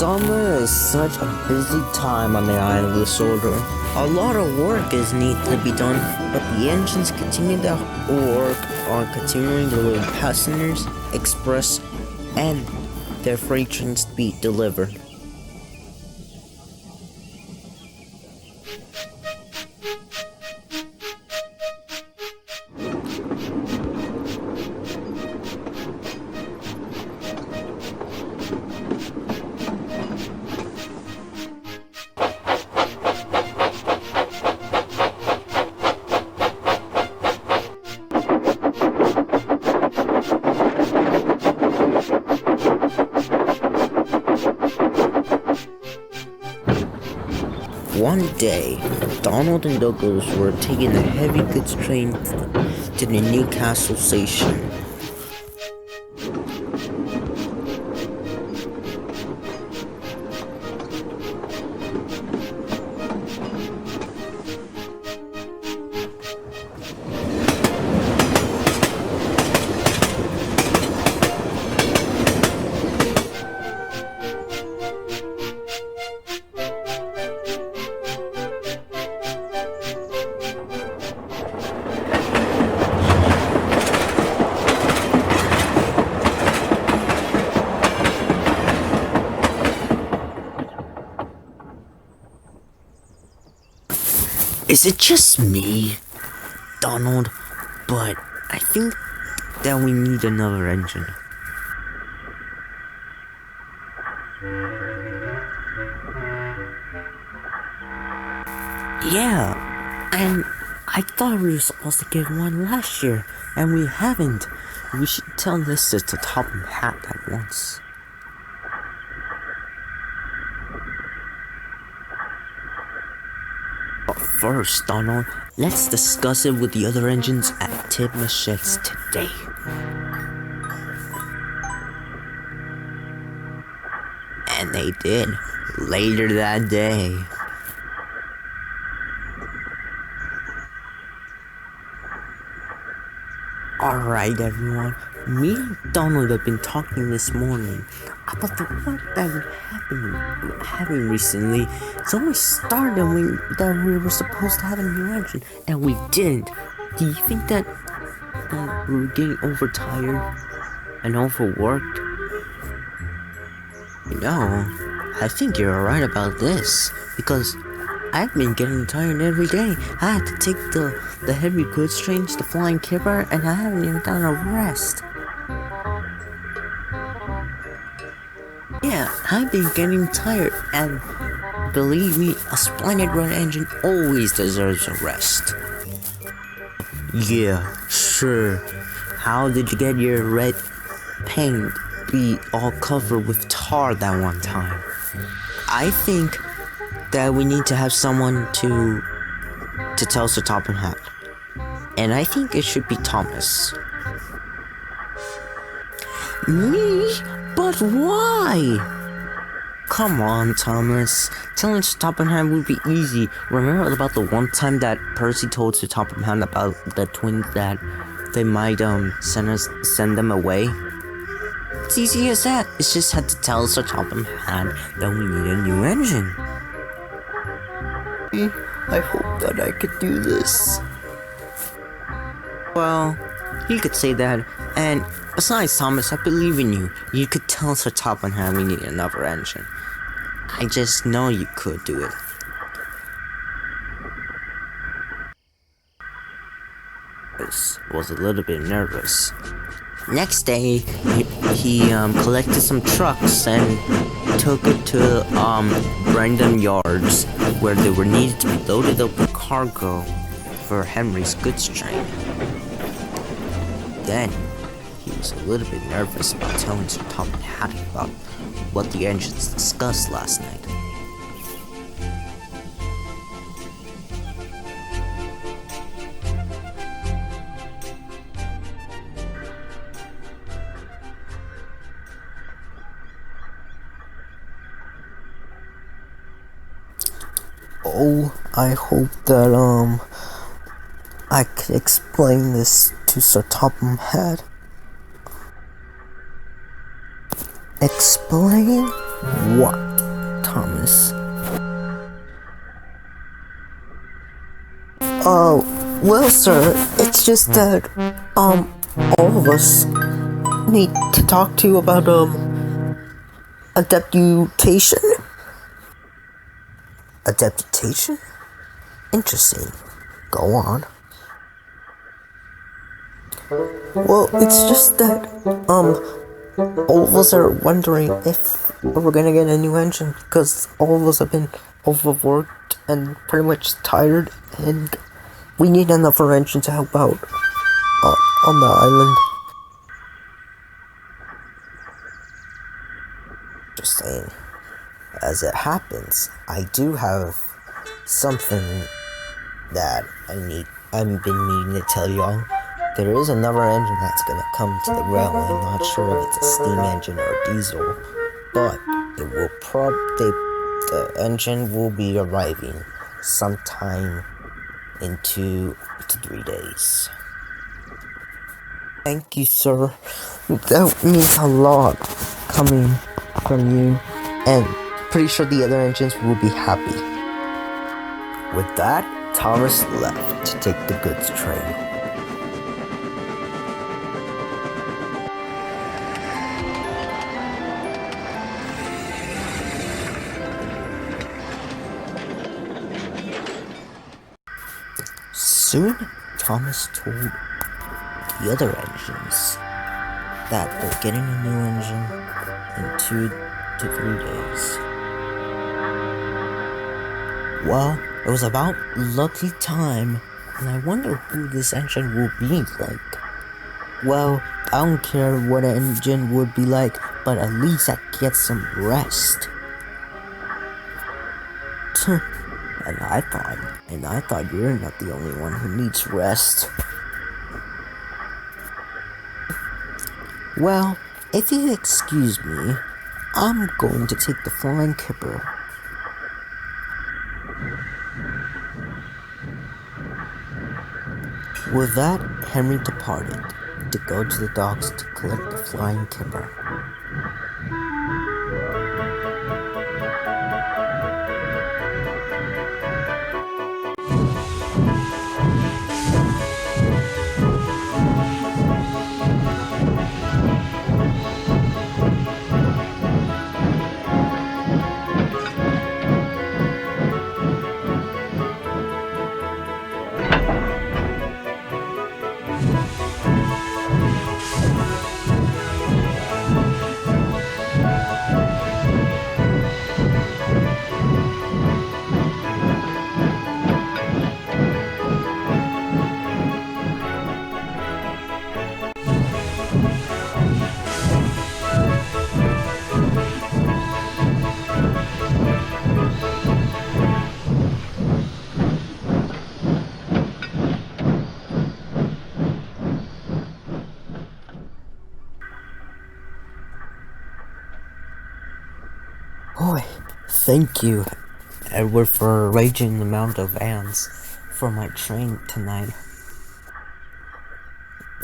Summer is such a busy time on the island of Sodor. A lot of work is need to be done, but the engines continue to work on continuing to load passengers, express, and their freight trains to be delivered. One day, Donald and Douglas were taking the heavy goods train to the Newcastle station. Is it just me, Donald? But I think that we need another engine. Yeah, and I thought we were supposed to get one last year, and we haven't. We should tell this to Topham Hatt at once. But first, Donald, let's discuss it with the other engines at Tidmouth Sheds today. And they did, later that day. Alright everyone, me and Donald have been talking this morning about the work that we're having recently. It's only started that we were supposed to have a new engine, and we didn't. Do you think that we were getting overtired and overworked? I think you're right about this, because I've been getting tired every day. I had to take the heavy goods trains to Flying Kipper, and I haven't even gotten a rest. Yeah, I've been getting tired, and believe me, a splendid red engine always deserves a rest. Yeah, sure. How did you get your red paint be all covered with tar that one time? I think that we need to have someone to tell Sir Topham Hatt. And I think it should be Thomas. Me? But why? Come on, Thomas. Telling Sir Topham Hatt would be easy. Remember about the one time that Percy told Sir Topham Hatt about the twins that they might send them away? It's easy as that. It's just had to tell Sir Topham Hatt that we need a new engine. I hope that I could do this. Well, you could say that, and besides, Thomas, I believe in you. You could tell Sir Topham Hatt we need another engine. I just know you could do it. I was a little bit nervous. Next day, he collected some trucks and took it to Brandon Yards, where they were needed to be loaded up with cargo for Henry's goods train. Then, he was a little bit nervous about telling Sir Topham Hatt about what the engines discussed last night. Oh, I hope that, I could explain this to Sir Topham Hatt. Explain what? Thomas? Oh, well, sir, it's just that, all of us need to talk to you about, a deputation? A deputation? Interesting. Go on. Well, it's just that, all of us are wondering if we're gonna get a new engine, because all of us have been overworked and pretty much tired, and we need another engine to help out on the island. Just saying. As it happens, I do have something that I've been meaning to tell y'all. There is another engine that's gonna come to the railway. I'm not sure if it's a steam engine or diesel, but it will the engine will be arriving sometime in 2 to 3 days. Thank you, sir. That means a lot coming from you, and pretty sure the other engines will be happy. With that, Thomas left to take the goods train. Soon, Thomas told the other engines that they're getting a new engine in 2 to 3 days. Well, it was about lucky time, and I wonder who this engine will be like. Well, I don't care what an engine would be like, but at least I get some rest. And I thought you're not the only one who needs rest. Well, if you excuse me, I'm going to take the flying kipper. With that, Henry departed to go to the docks to collect the flying kipper. Boy, thank you, Edward, for arranging the amount of vans for my train tonight.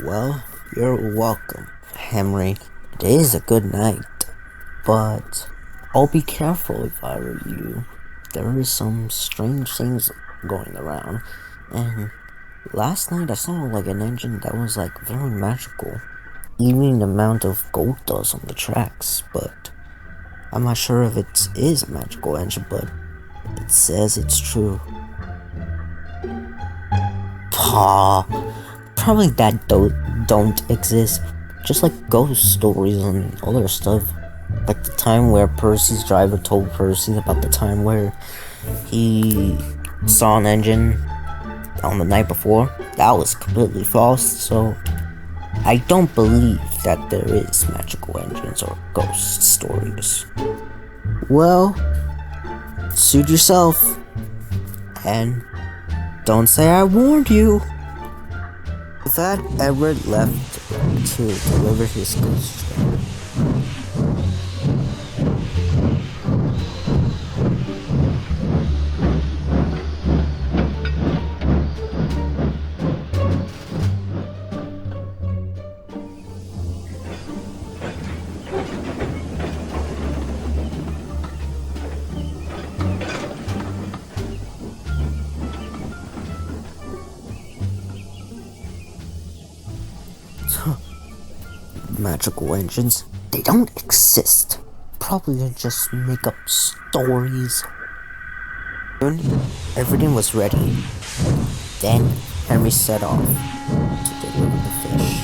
Well, you're welcome, Henry. It is a good night, but I'll be careful if I were you. There is some strange things going around, and last night I saw like an engine that was like very magical. Even the amount of gold dust on the tracks, but I'm not sure if it is a magical engine, but it says it's true. Probably that don't exist. Just like ghost stories and other stuff. Like the time where Percy's driver told Percy about the time where he saw an engine on the night before. That was completely false, so I don't believe that there is magical engines or ghost stories. Well, suit yourself, and don't say I warned you. With that, Edward left to deliver his goods. Magical engines, they don't exist. Probably they just make up stories. Soon, everything was ready. Then Henry set off to deliver the fish.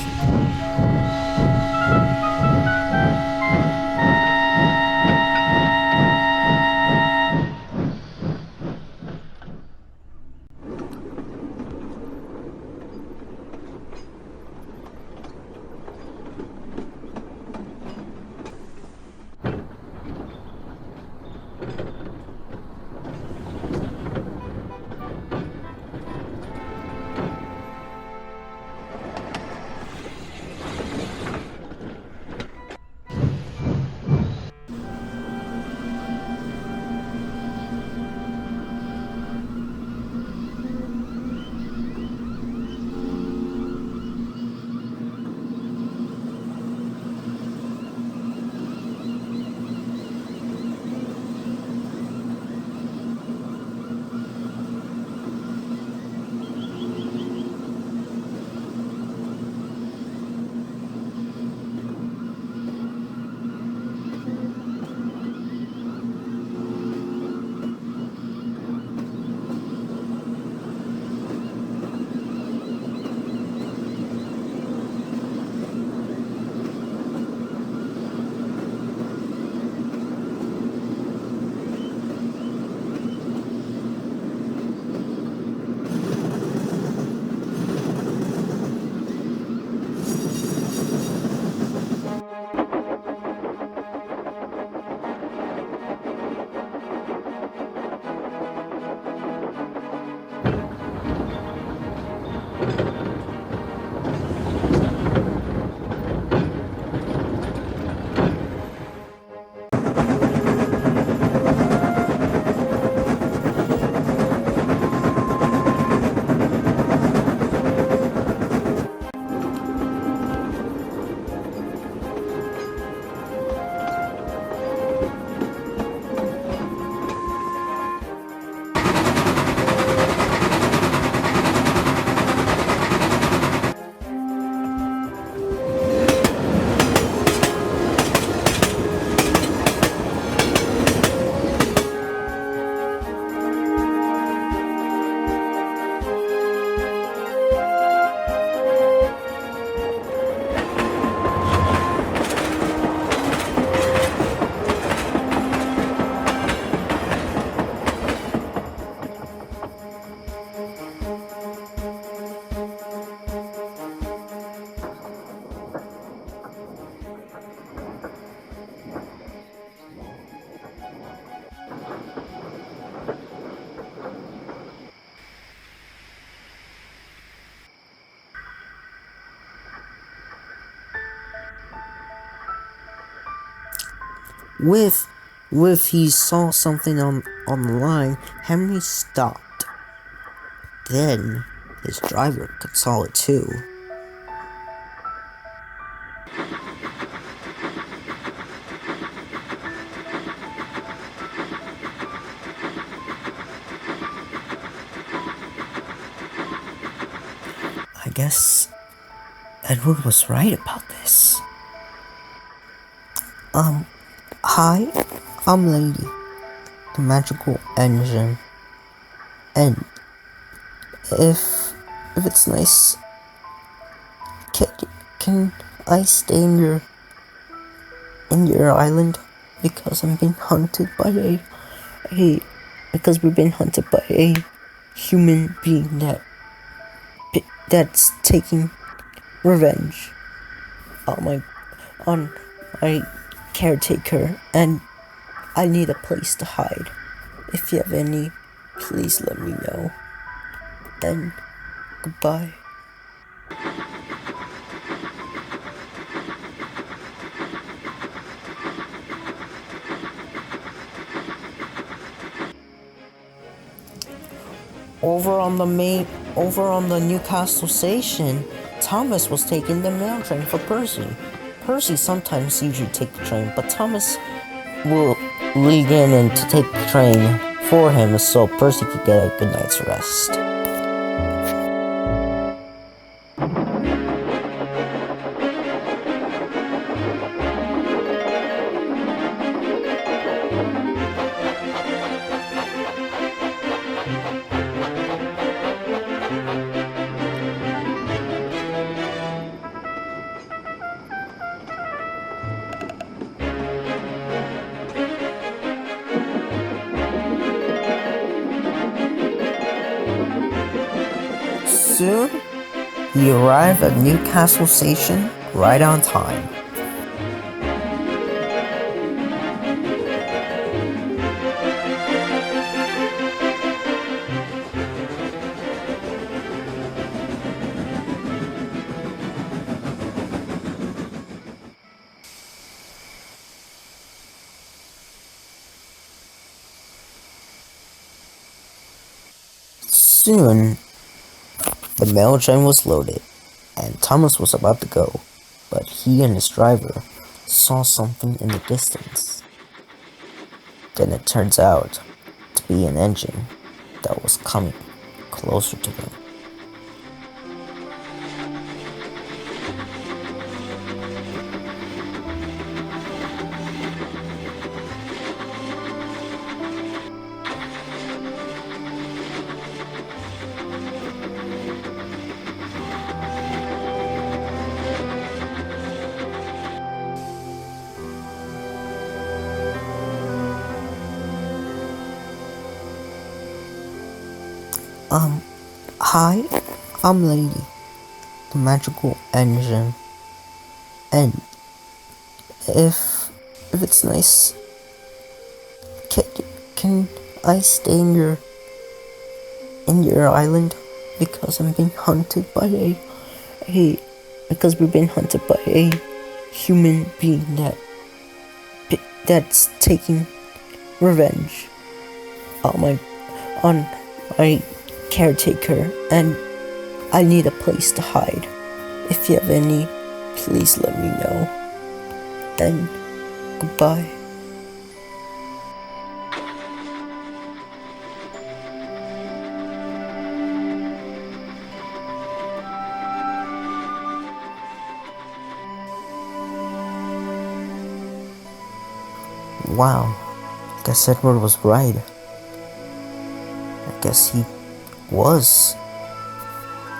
With he saw something on the line, Henry stopped. Then his driver could saw it too. I guess Edward was right about this. Hi, I'm Lady, the magical engine. And if it's nice, can I stay in your island? Because I'm being hunted by because we've been hunted by a human being that's taking revenge on my caretaker, and I need a place to hide. If you have any, please let me know. And goodbye. Over on the Newcastle station, Thomas was taking the mail train for Percy. Percy sometimes usually take the train, but Thomas will lead in and to take the train for him so Percy could get a good night's rest. soon, he arrived at Newcastle Station right on time. Soon, the mail train was loaded, and Thomas was about to go, but he and his driver saw something in the distance. Then it turns out to be an engine that was coming closer to them. Hi, I'm Lady, the magical engine, and if it's nice, can I stay in your island, because I'm being hunted by because we've been hunted by a human being that's taking revenge on my caretaker, and I need a place to hide. If you have any, please let me know. And goodbye. Wow, guess Edward was right. I guess he was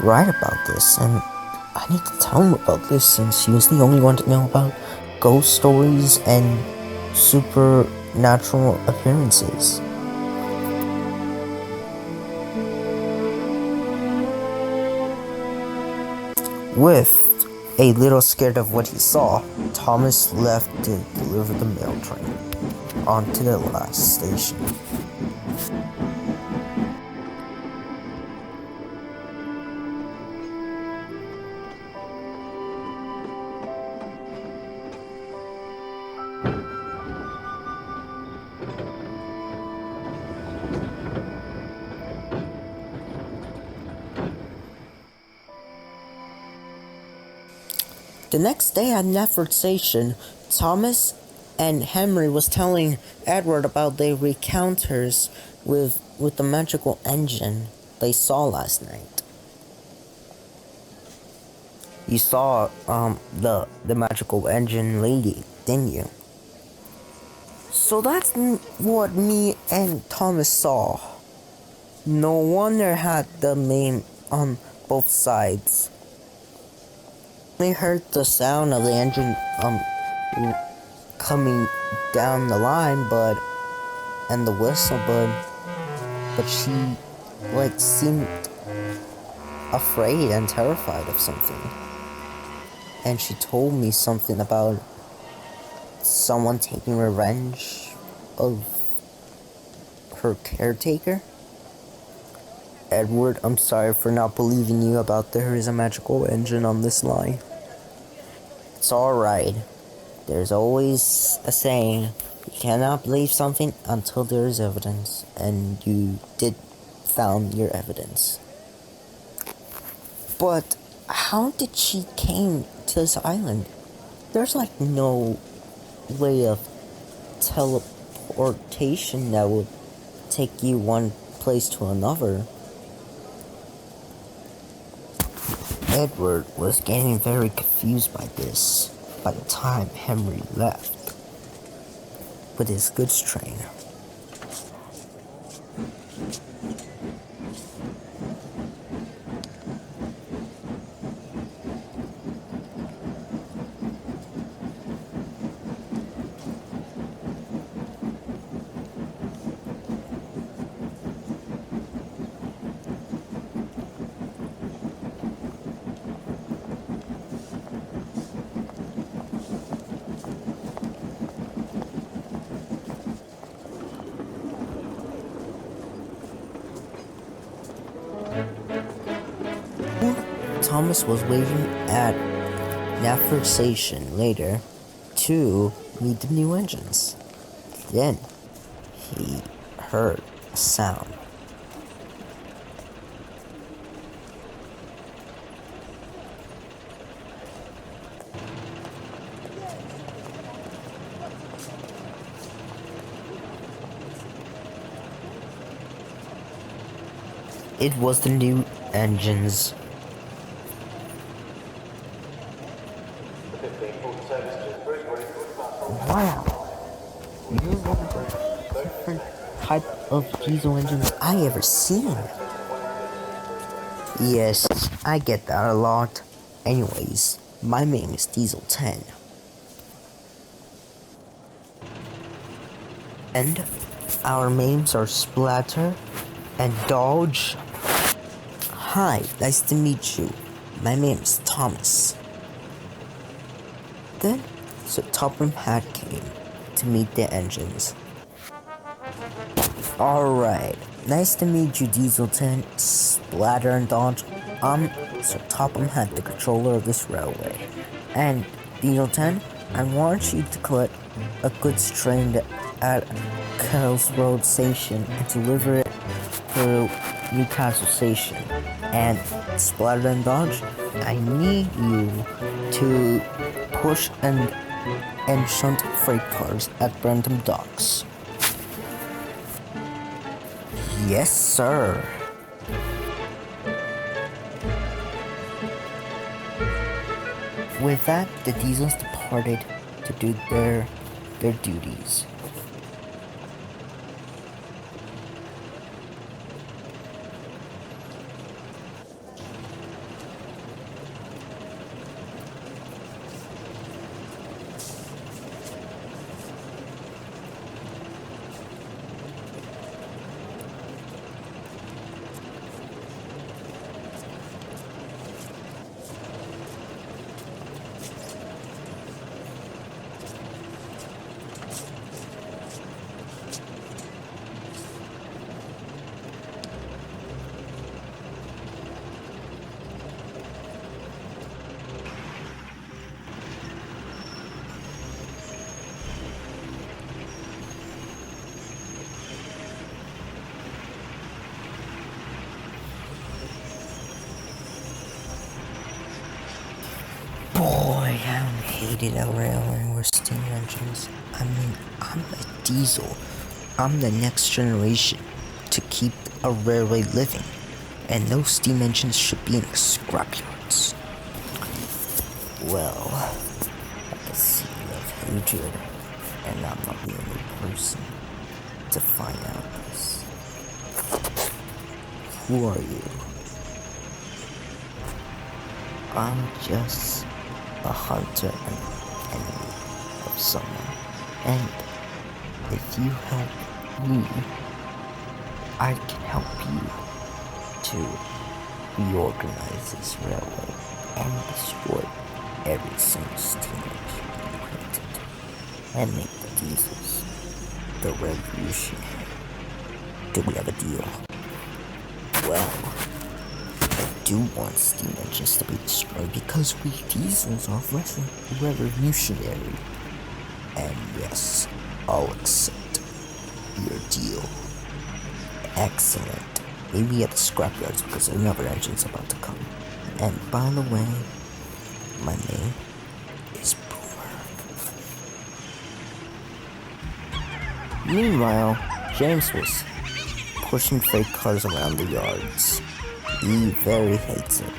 right about this, and I need to tell him about this since he was the only one to know about ghost stories and supernatural appearances. With a little scared of what he saw, Thomas left to deliver the mail train onto the last station. The next day at Nefford Station, Thomas and Henry was telling Edward about their encounters with the magical engine they saw last night. You saw the magical engine lady, didn't you? So that's what me and Thomas saw. No wonder had the name on both sides. We heard the sound of the engine coming down the line, and the whistle, but she seemed afraid and terrified of something. And she told me something about someone taking revenge of her caretaker. Edward, I'm sorry for not believing you about there is a magical engine on this line. It's alright. There's always a saying, you cannot believe something until there is evidence, and you did found your evidence. But how did she came to this island? There's no way of teleportation that would take you one place to another. Edward was getting very confused by this by the time Henry left with his goods train. Thomas was waiting at Nafford Station later to meet the new engines. Then he heard a sound. It was the new engines. Wow! You're one of the different type of diesel engines I ever seen. Yes, I get that a lot. Anyways, my name is Diesel 10. And our names are Splatter and Dodge. Hi, nice to meet you. My name is Thomas. Then, Sir Topham Hatt came to meet the engines. Alright, nice to meet you, Diesel 10, Splatter, and Dodge. I'm Sir Topham Hatt, the controller of this railway. And, Diesel 10, I want you to collect a goods train at Carroll's Road Station and deliver it through Newcastle Station. And Splatter and Dodge, I need you to push and shunt freight cars at Brentham Docks. Yes, sir. With that, the Diesels departed to do their duties. Boy, I hated a railway with steam engines. I mean, I'm a diesel. I'm the next generation to keep a railway living. And those steam engines should be in the scrapyards. Well, I can see you have hatred, and I'm not the only person to find out this. Who are you? I'm just a hunter and enemy of someone. And if you help me, I can help you to reorganize this railway and destroy every single steam engine you created and make the diesels the revolutionary. Do we have a deal? Well, I do want steam engines to be destroyed because we diesels are revolutionary. And yes, I'll accept your deal. Excellent. Maybe at the scrapyards because another engine's about to come. And by the way, my name is Boomer. Meanwhile, James was pushing freight cars around the yards. He very hates it.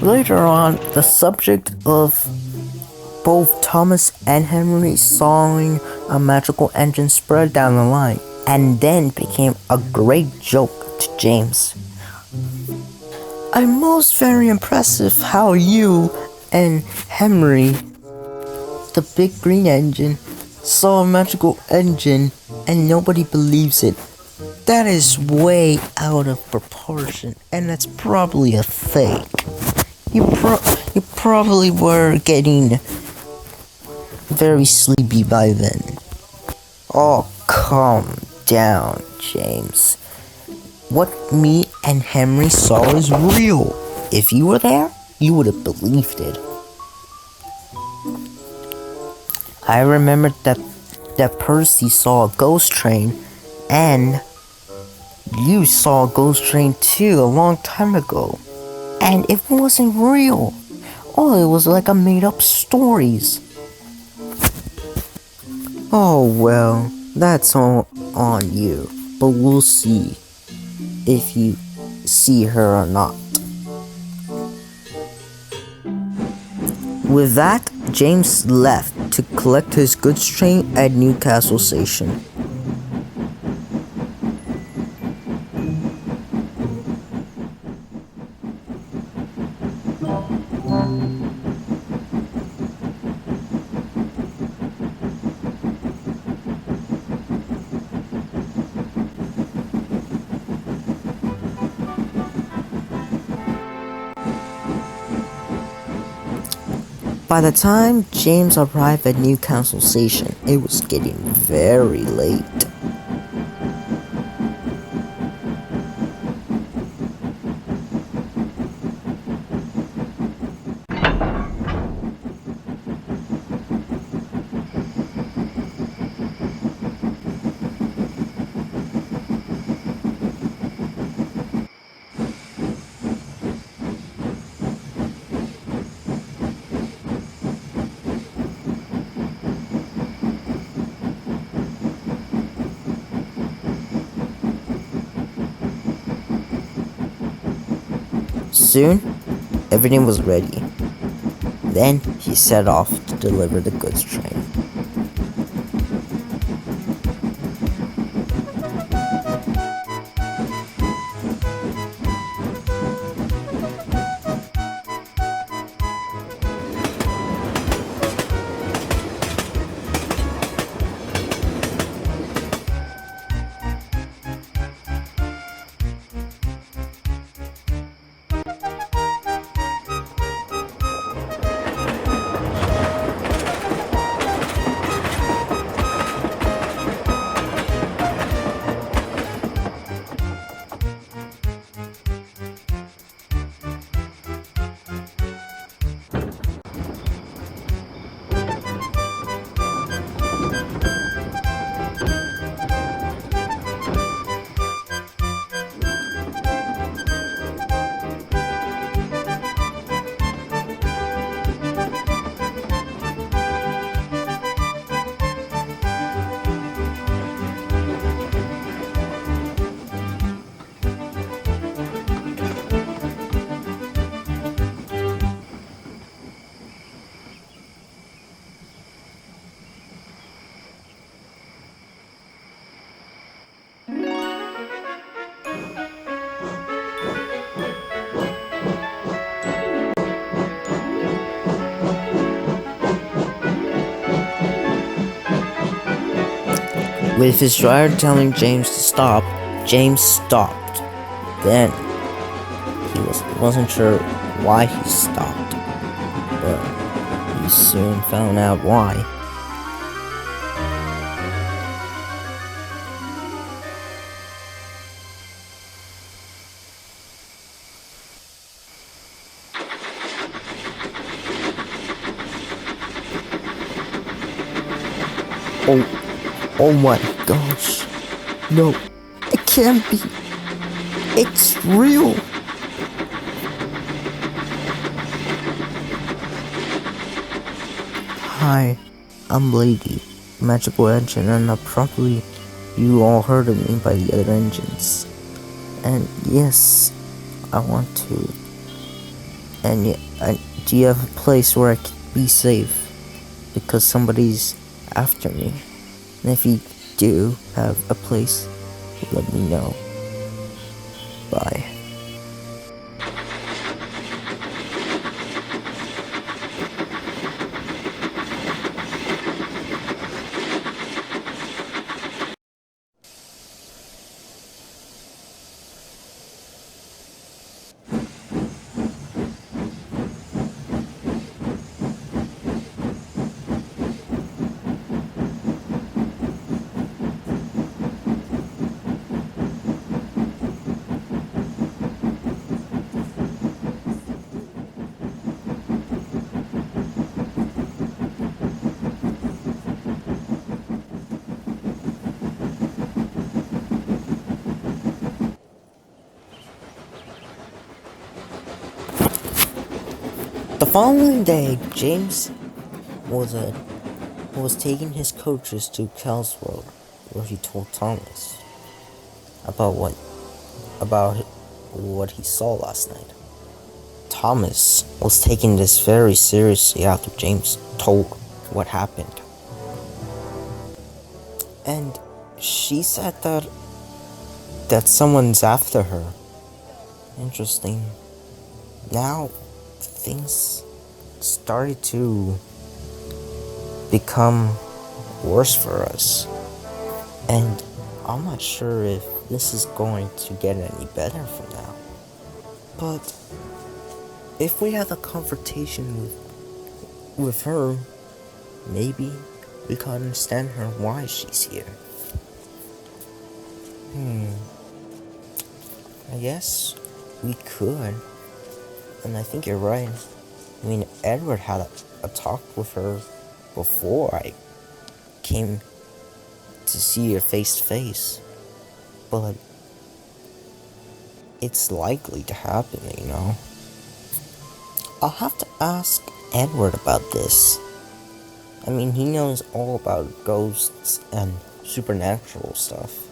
Later on, the subject of both Thomas and Henry sawing a magical engine spread down the line, and then became a great joke to James. I'm most very impressive how you and Henry, the big green engine, saw a magical engine and nobody believes it. That is way out of proportion, and that's probably a fake. You probably were getting very sleepy by then. Oh, calm down, James. What me and Henry saw is real. If you were there, you would have believed it. I remembered that Percy saw a ghost train, and you saw a ghost train too a long time ago. And it wasn't real. Oh, it was like a made-up stories. Oh well, that's all on you. But we'll see if you see her or not. With that, James left to collect his goods train at Newcastle Station. By the time James arrived at Newcastle Station, it was getting very late. Soon, everything was ready. Then he set off to deliver the goods train. With his driver telling James to stop, James stopped. Then, he wasn't sure why he stopped, but he soon found out why. Oh my gosh. No, it can't be. It's real. Hi, I'm Lady, magical engine, and probably you all heard of me by the other engines. And yes, I want to And do you have a place where I can be safe? Because somebody's after me. And if you do have a place, let me know. Bye. The following day, James was taking his coaches to Cal's World, where he told Thomas about what he saw last night. Thomas was taking this very seriously after James told what happened. And she said that someone's after her. Interesting. Now things started to become worse for us. And I'm not sure if this is going to get any better from now. But if we have a confrontation with her, maybe we can understand her why she's here. I guess we could. And I think you're right. I mean, Edward had a talk with her before I came to see her face to face. But it's likely to happen, you know. I'll have to ask Edward about this. I mean, he knows all about ghosts and supernatural stuff.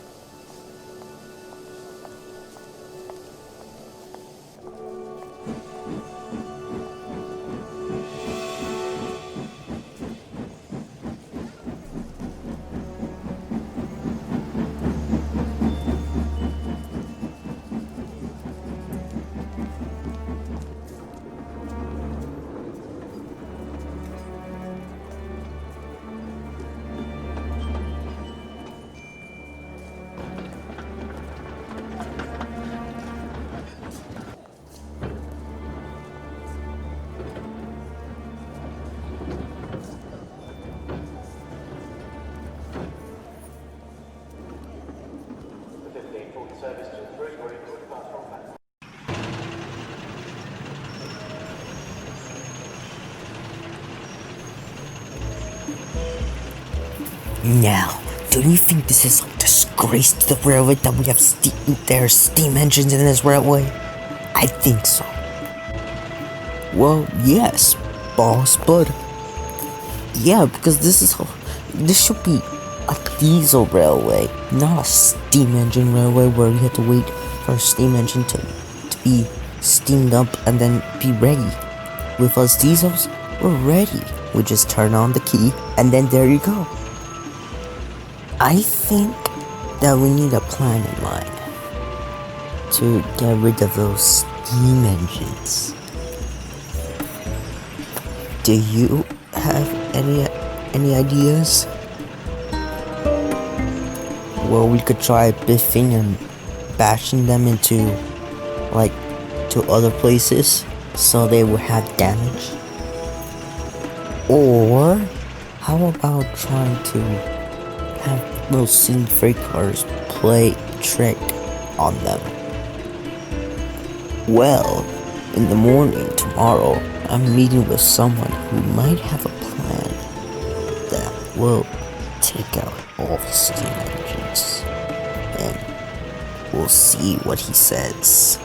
Now, don't you think this is a disgrace to the railway that we have steam engines in this railway? I think so. Well, yes, boss, but yeah, because this should be a diesel railway, not a steam engine railway where we have to wait for a steam engine to be steamed up and then be ready. With us diesels, we're ready. We just turn on the key and then there you go. I think that we need a plan in mind to get rid of those steam engines. Do you have any ideas? Well, we could try biffing and bashing them into, to other places so they would have damage. Or how about trying to have those steam freight cars play a trick on them? Well, in the morning tomorrow, I'm meeting with someone who might have a plan that will take out all the steam engines, and we'll see what he says.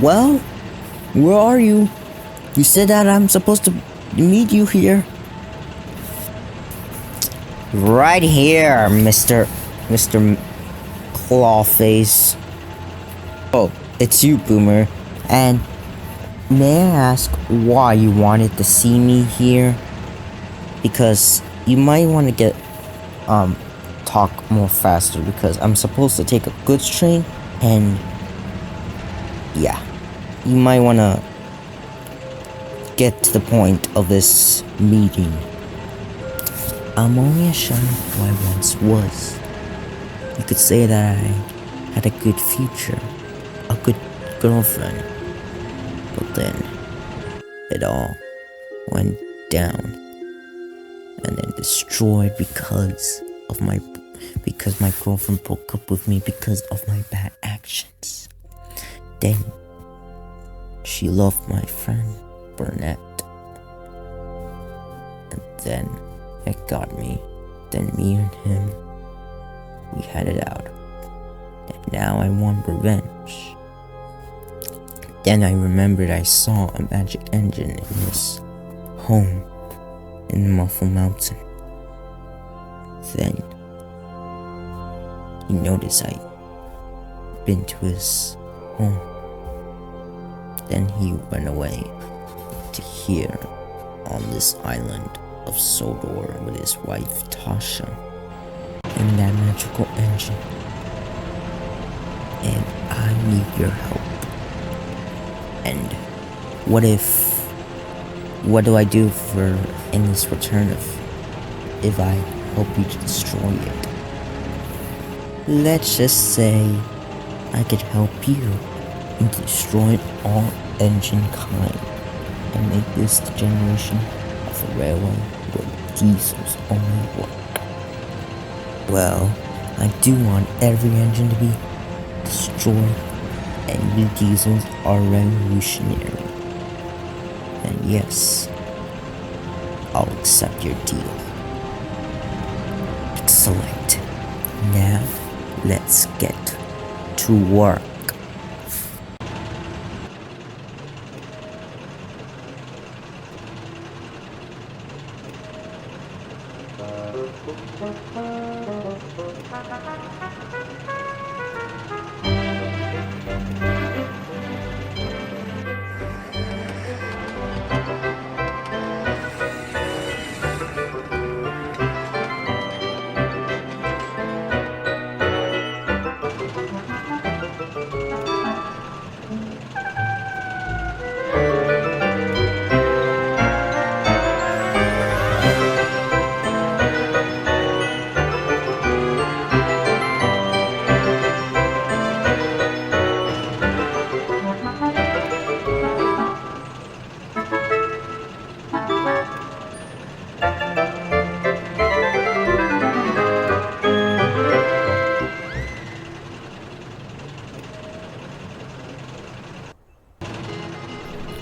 Well, where are you? You said that I'm supposed to meet you here. Right here, Mr. Clawface. Oh, it's you, Boomer. And may I ask why you wanted to see me here? Because you might want to get talk more faster, because I'm supposed to take a goods train, and yeah, you might want to get to the point of this meeting. I'm only a shadow of who I once was. You could say that I had a good future, a good girlfriend, but then it all went down and then destroyed because my girlfriend broke up with me because of my bad actions. Then she loved my friend Burnett, and then it got me. Then me and him, we had it out, and now I want revenge. Then I remembered I saw a magic engine in this home in the Muffle Mountain. Then he noticed I'd been to his home. Then he went away to here on this island of Sodor with his wife Tasha and that magical engine. And I need your help. And what do I do in this return if I help you to destroy it? Let's just say I could help you in destroying all engine kind and make this the generation of a railway where diesels only work. Well, I do want every engine to be destroyed, and new diesels are revolutionary. And yes, I'll accept your deal. Excellent. Now, let's get to work.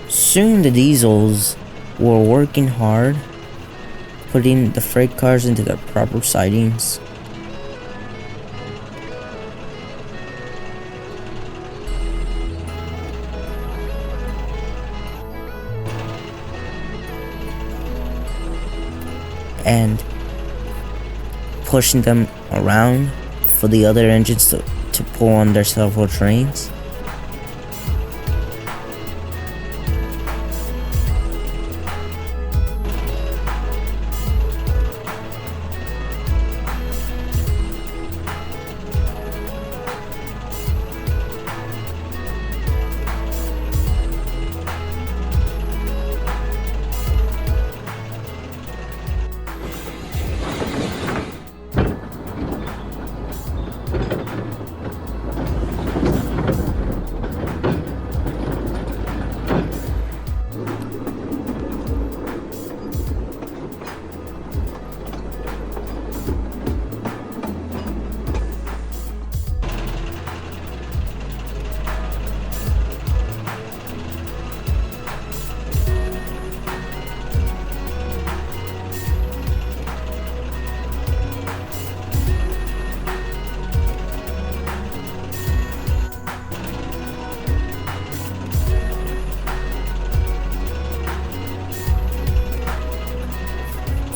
Soon the diesels were working hard, putting the freight cars into their proper sidings. And pushing them around for the other engines to pull on their several trains.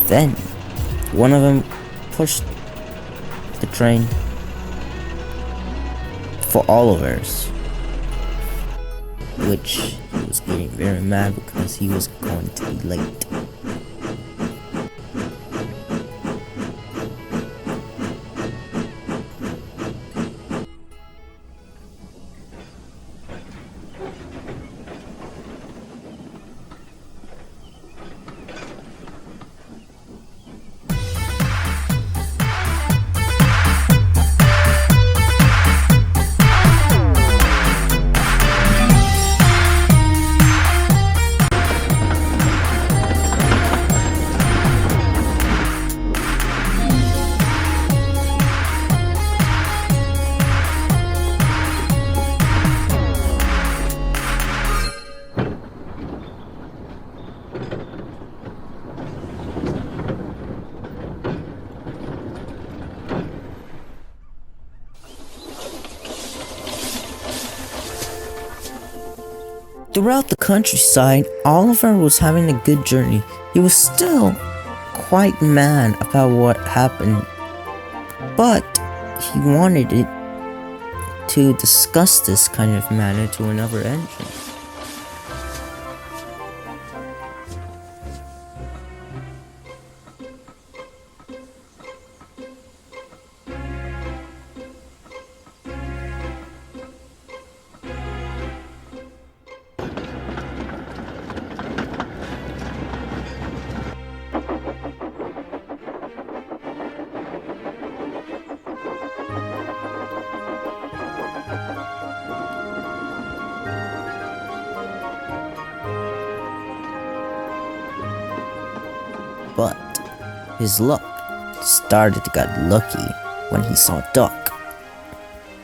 Then, one of them pushed the train for Oliver's, which he was getting very mad because he was going to be late. Throughout the countryside, Oliver was having a good journey. He was still quite mad about what happened, but he wanted it to discuss this kind of matter to another engine. But his luck started to get lucky when he saw Duck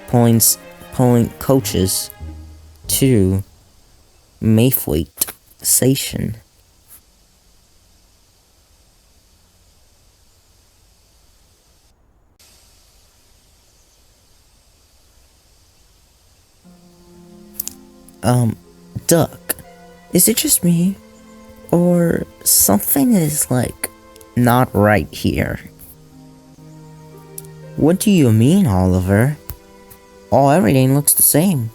pulling coaches to Mayfleet Station. Duck, is it just me? Or something is like not right here? What do you mean, Oliver? Everything looks the same.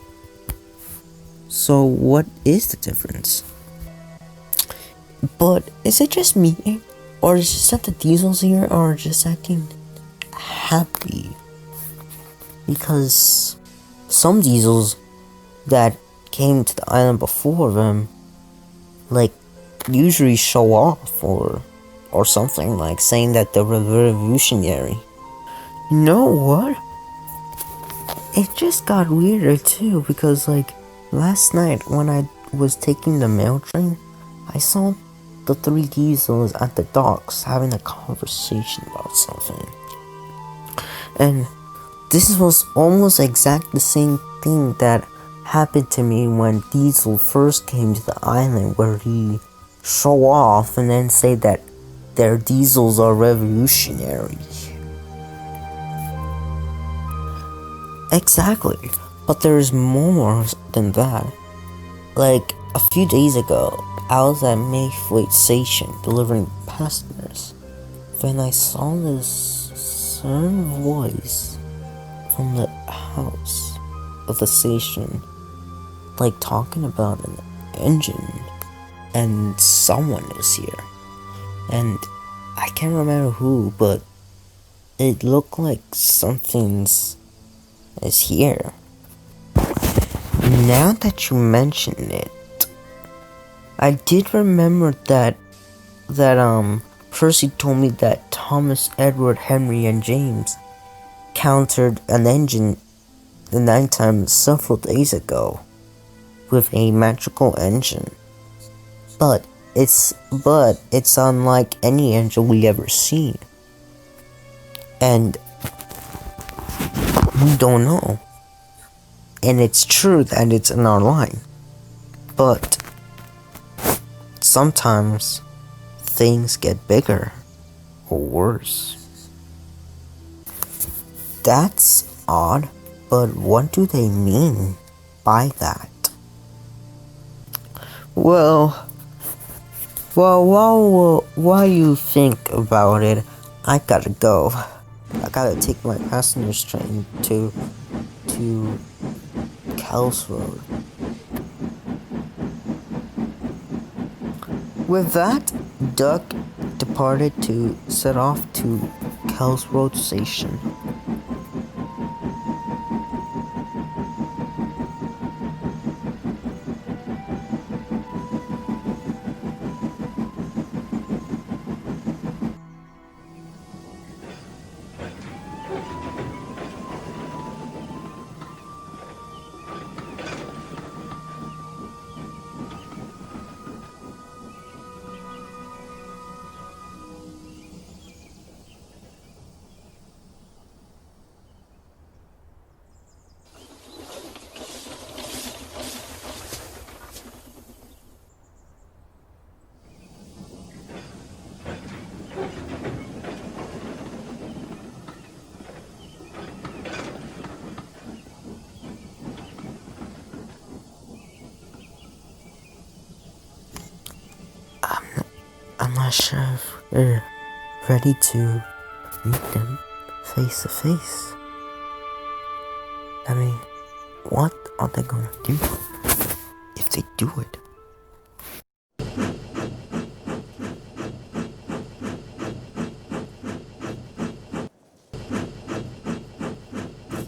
So what is the difference? But is it just me? Or is it just that the diesels here are just acting happy? Because some diesels that came to the island before them, like, usually show off or something, like saying that they're revolutionary. You know what? It just got weirder too, because like last night when I was taking the mail train, I saw the three diesels at the docks having a conversation about something. And this was almost exact the same thing that happened to me when Diesel first came to the island, where he show off and then say that their diesels are revolutionary. Exactly, but there's more than that. Like a few days ago, I was at Mayfleet Station delivering passengers. Then I saw this certain voice from the house of the station, like talking about an engine, and someone is here. And I can't remember who, but it looked like something's is here. Now that you mention it, I did remember that Percy told me that Thomas, Edward, Henry, and James countered an engine the nighttime several days ago with a magical engine. But it's unlike any engine we ever seen. And we don't know. And it's true that it's in our line. But sometimes things get bigger or worse. That's odd, but what do they mean by that? Well, Well, while you think about it, I gotta go. I gotta take my passenger's train to Kells Road. With that, Duck departed to set off to Kells Road Station. I'm not sure if we're ready to meet them face to face. I mean, what are they gonna do if they do it?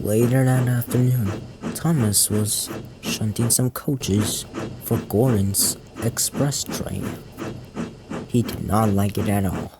Later that afternoon, Thomas was shunting some coaches for Gordon's express train. He did not like it at all.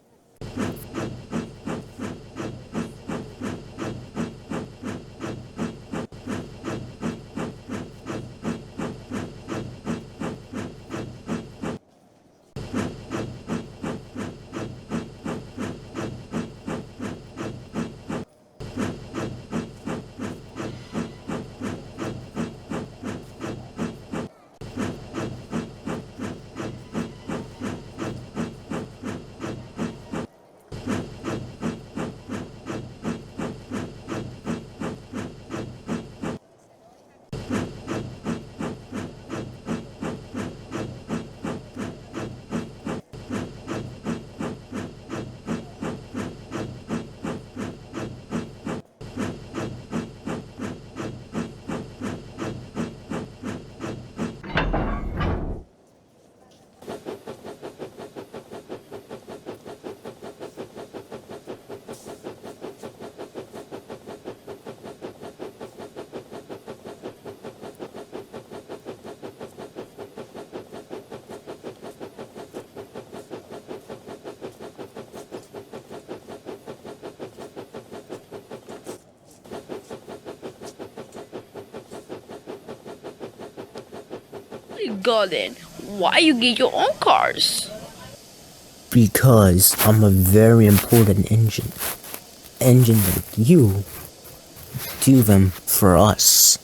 Gordon, why you get your own cars? Because I'm a very important engine. Engine like you do them for us.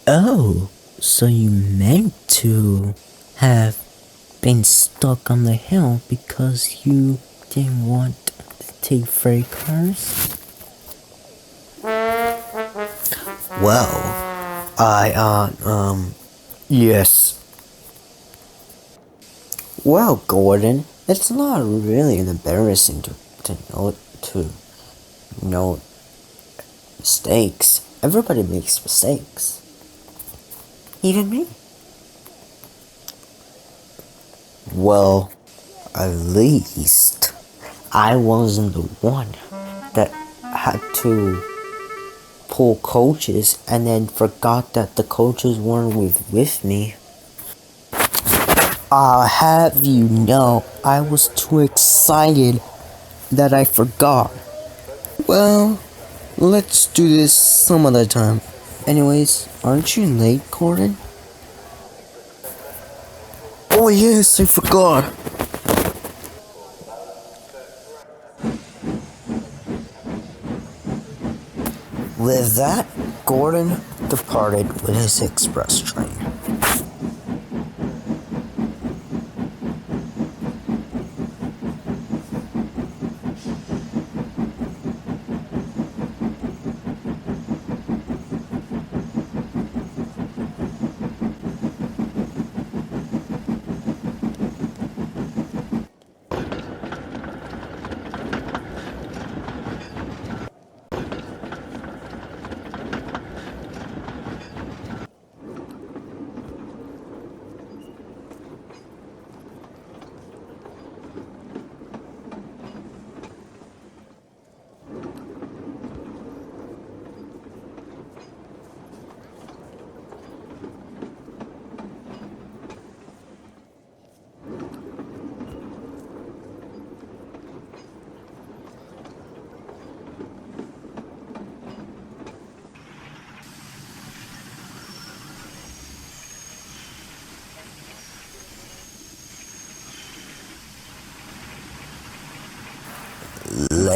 Oh, so you meant to have been stuck on the hill because you didn't want to take freight cars? Well, yes. Well, Gordon, it's not really embarrassing to know mistakes. Everybody makes mistakes. Even me. Well, at least I wasn't the one that had to pull coaches and then forgot that the coaches weren't with me. I'll have you know, I was too excited that I forgot. Well, let's do this some other time. Anyways, aren't you late, Gordon? Oh yes, I forgot. With that, Gordon departed with his express train.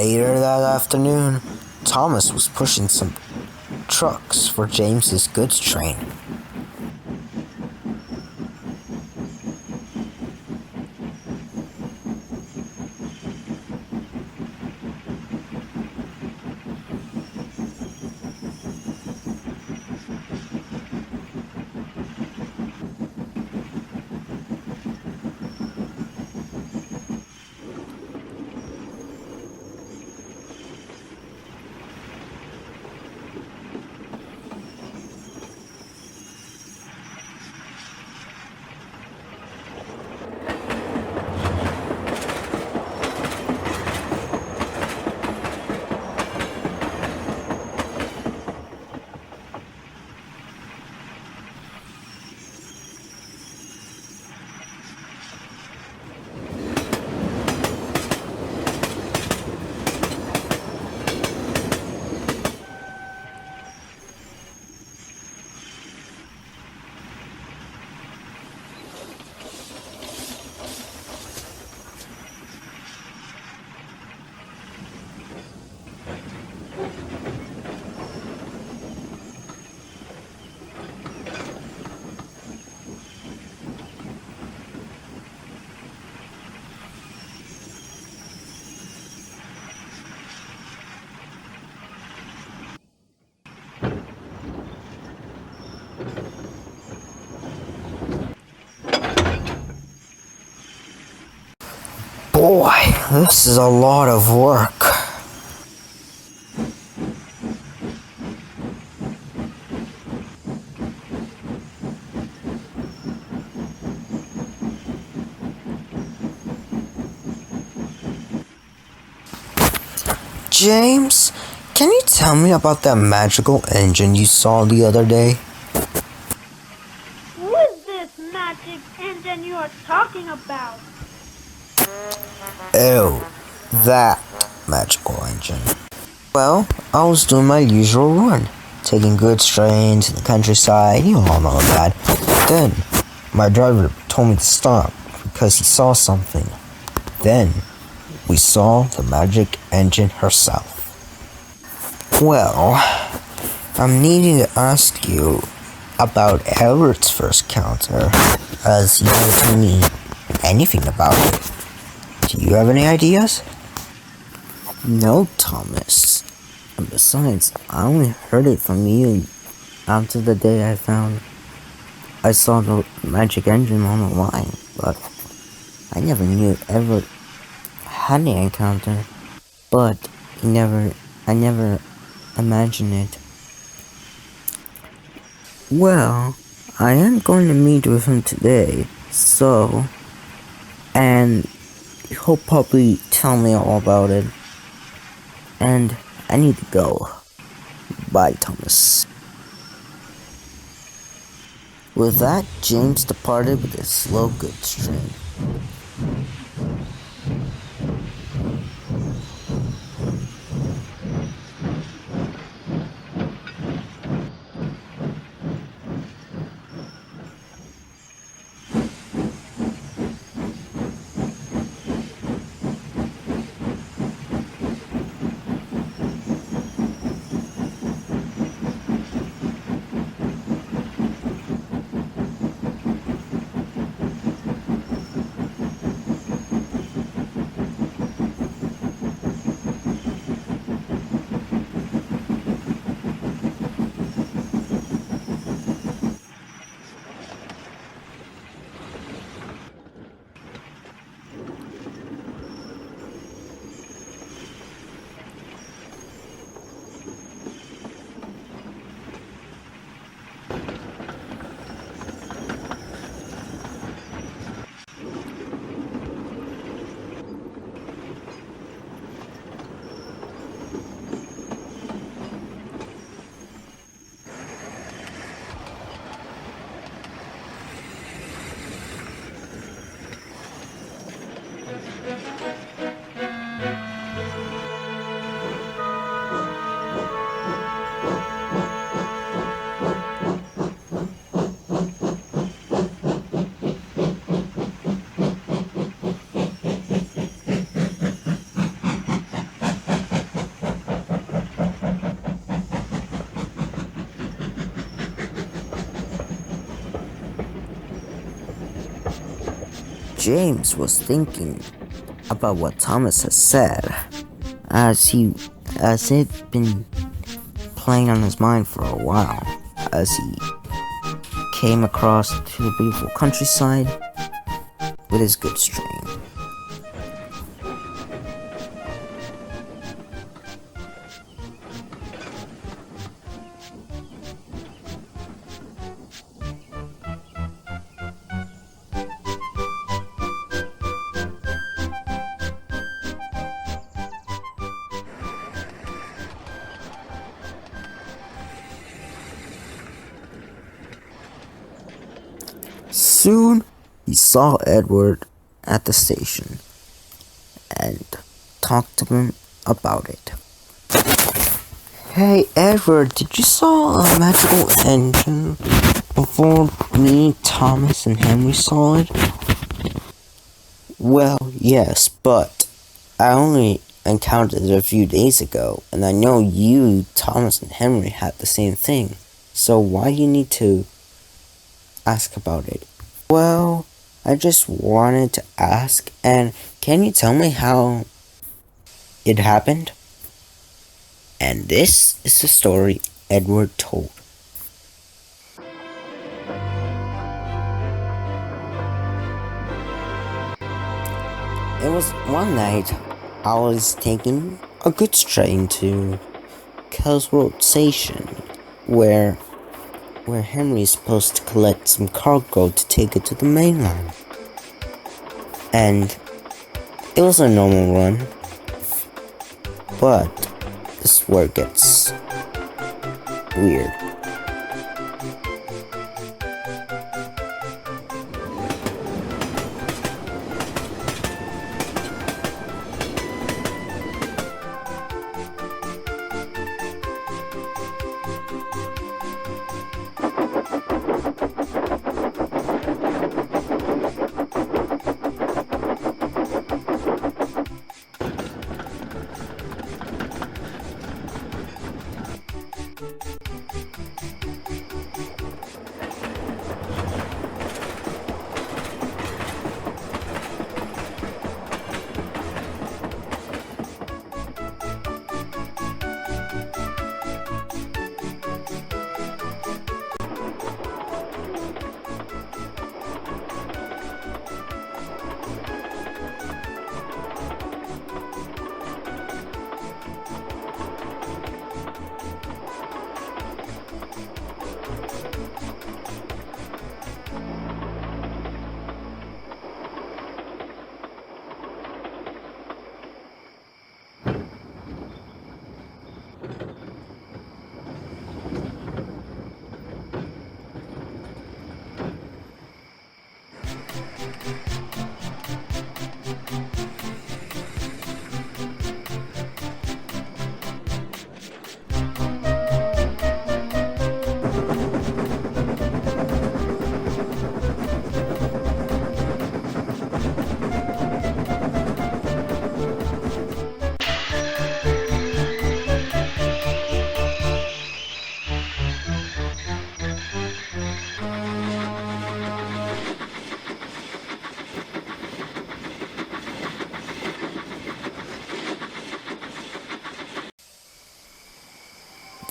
Later that afternoon, Thomas was pushing some trucks for James's goods train. Boy, this is a lot of work. James, can you tell me about that magical engine you saw the other day? Who is this magic engine you are talking about? Oh, that magical engine. Well, I was doing my usual run, taking goods trains to the countryside, you all know that. Then, my driver told me to stop because he saw something. Then, we saw the magic engine herself. Well, I'm needing to ask you about Everett's first counter, as you never told me anything about it. Do you have any ideas? No, Thomas. And besides, I only heard it from you after the day I saw the magic engine on the line, but I never knew Everett had an encounter, but I never imagined it. Well, I am going to meet with him today, and he'll probably tell me all about it. And I need to go. Bye, Thomas. With that, James departed with his slow goods train. James was thinking about what Thomas has said, as it's been playing on his mind for a while, as he came across to the beautiful countryside with his goods train. Soon, he saw Edward at the station and talked to him about it. Hey Edward, did you saw a magical engine before me, Thomas, and Henry saw it? Well, yes, but I only encountered it a few days ago, and I know you, Thomas, and Henry had the same thing. So why do you need to ask about it? Well, I just wanted to ask, and can you tell me how it happened? And this is the story Edward told. It was one night I was taking a goods train to Kellsworth Station, where Henry's supposed to collect some cargo to take it to the mainland. And it was a normal run, but this is where it gets weird.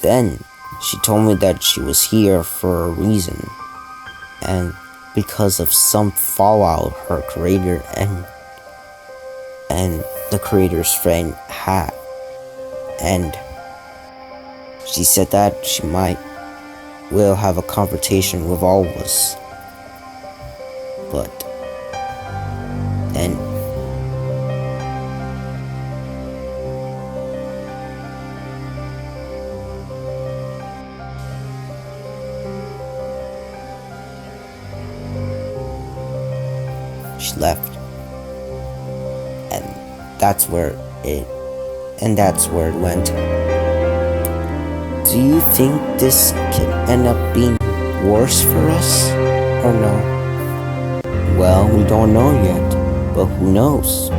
Then she told me that she was here for a reason, and because of some fallout her creator and the creator's friend had. And she said that she will have a confrontation with all of us. But then she left, and that's where it went. Do you think this could end up being worse for us, or no? Well, we don't know yet, but who knows?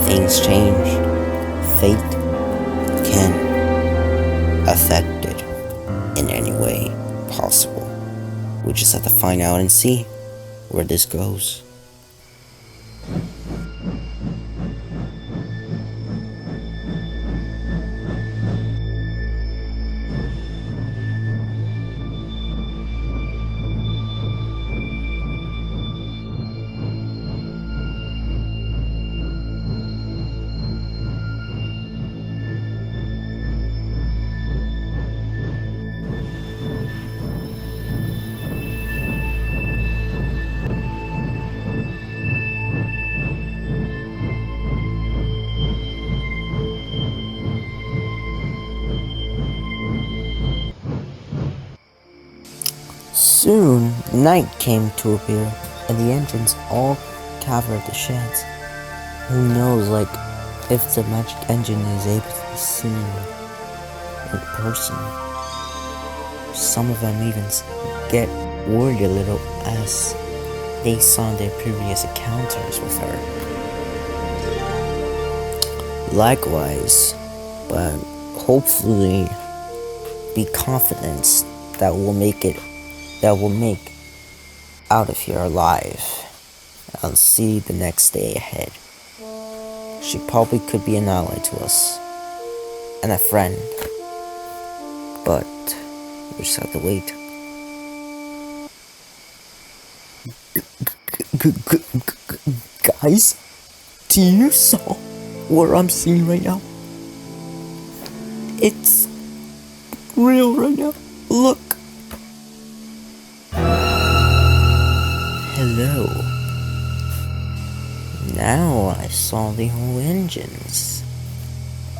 Things change. Fate can affect it in any way possible. We just have to find out and see where this goes. Soon, night came to appear, and the engines all covered the sheds. Who knows, like, if the magic engine is able to be seen in person. Some of them even get worried a little as they saw their previous encounters with her. Likewise, but hopefully be confident that we'll make out of here alive. I'll see the next day ahead. She probably could be an ally to us and a friend, but we just have to wait. Guys, do you saw what I'm seeing right now? It's real right now. Look. Hello. Now I saw the whole engines.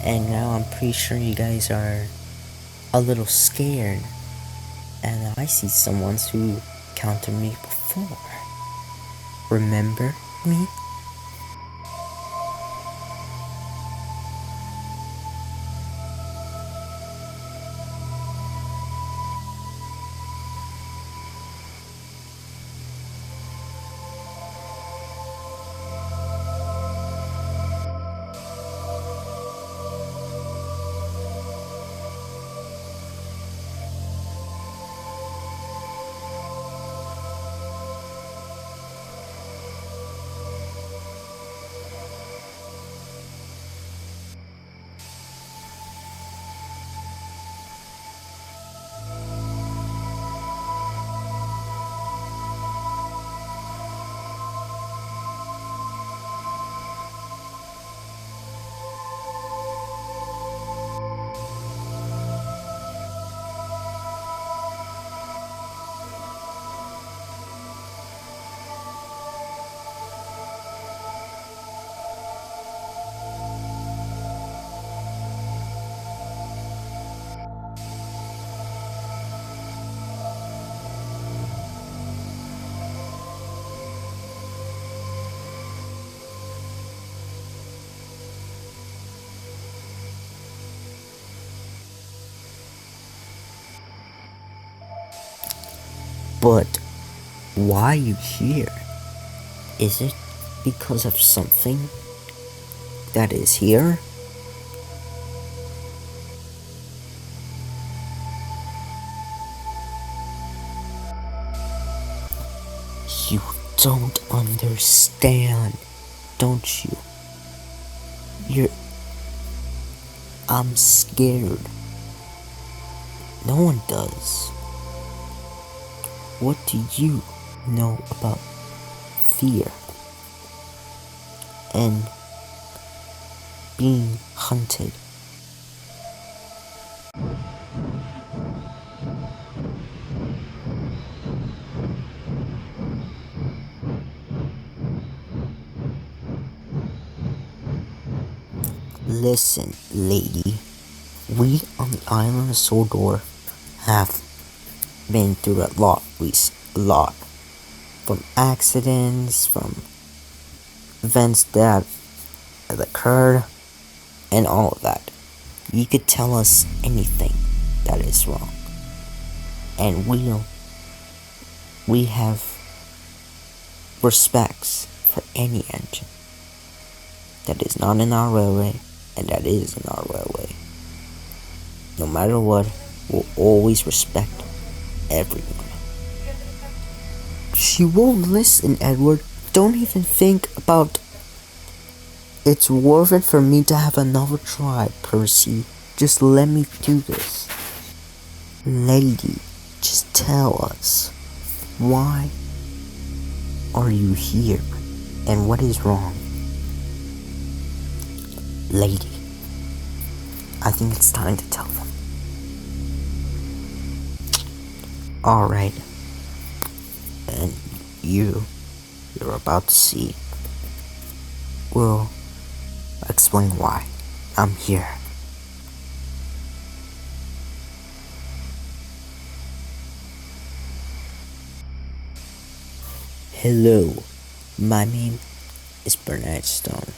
And now I'm pretty sure you guys are a little scared. And I see someone who countered me before. Remember me? But why are you here? Is it because of something that is here? You don't understand, don't you? I'm scared. No one does. What do you know about fear and being hunted? Listen, lady, we on the island of Sodor have been through a lot. From accidents, from events that occurred, and all of that. You could tell us anything that is wrong, and we have respects for any engine that is not in our railway and that is in our railway. No matter what, we'll always respect everyone. She won't listen, Edward. Don't even think about. It's worth it for me to have another try, Percy. Just let me do this. Lady, just tell us, why are you here and what is wrong? Lady, I think it's time to tell them. Alright. And you're about to see. We'll explain why I'm here. Hello, my name is Bernard Stone,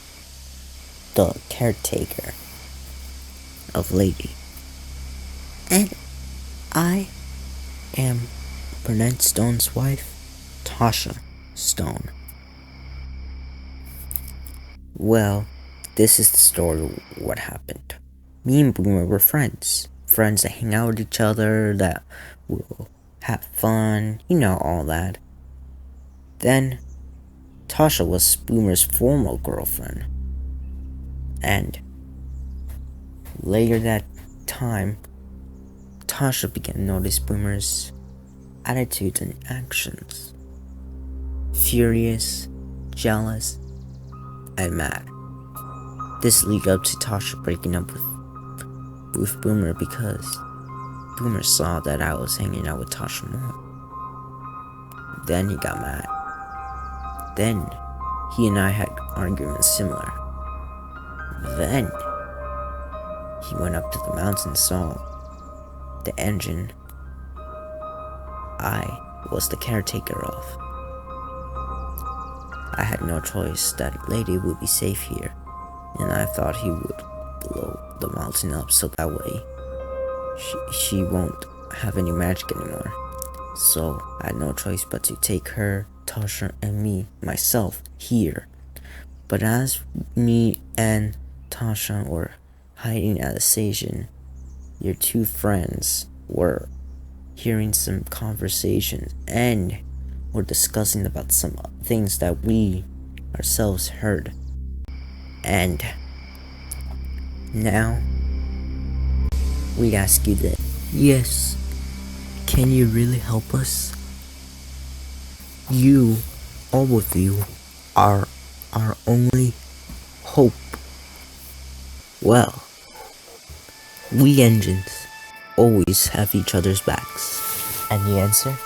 the caretaker of Lady, and I am Bernard Stone's wife, Tasha Stone. Well, this is the story of what happened. Me and Boomer were friends that hang out with each other, that will have fun, all that. Then, Tasha was Boomer's former girlfriend. And later that time, Tasha began to notice Boomer's attitudes and actions. Furious, jealous, and mad. This led up to Tasha breaking up with Boomer because Boomer saw that I was hanging out with Tasha more. Then he got mad. Then he and I had arguments similar. Then he went up to the mountain and saw the engine I was the caretaker of. I had no choice. That lady would be safe here, and I thought he would blow the mountain up so that way she won't have any magic anymore. So I had no choice but to take her, Tasha, and myself here. But as me and Tasha were hiding at the station, your two friends were hearing some conversations and were discussing about some things that we ourselves heard. And now we ask you that, yes, can you really help us? You, all of you, are our only hope. Well, we engines always have each other's backs. And the answer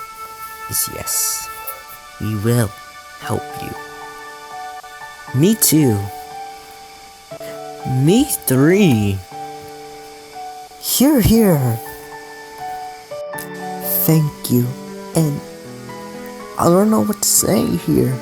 is yes. We will help you. Me too. Me three. Here. Thank you. And I don't know what to say here.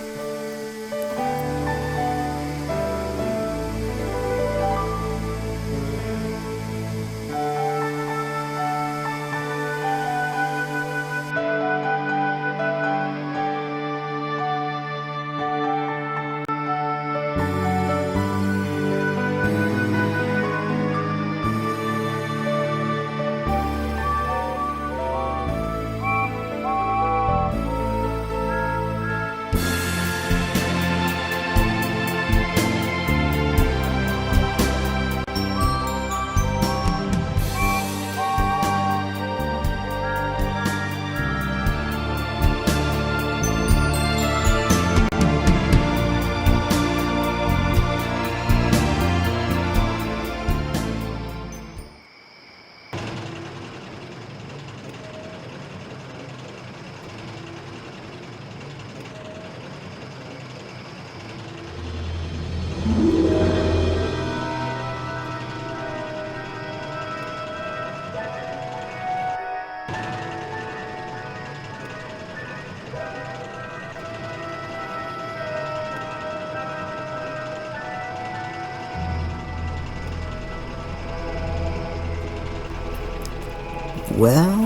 Well.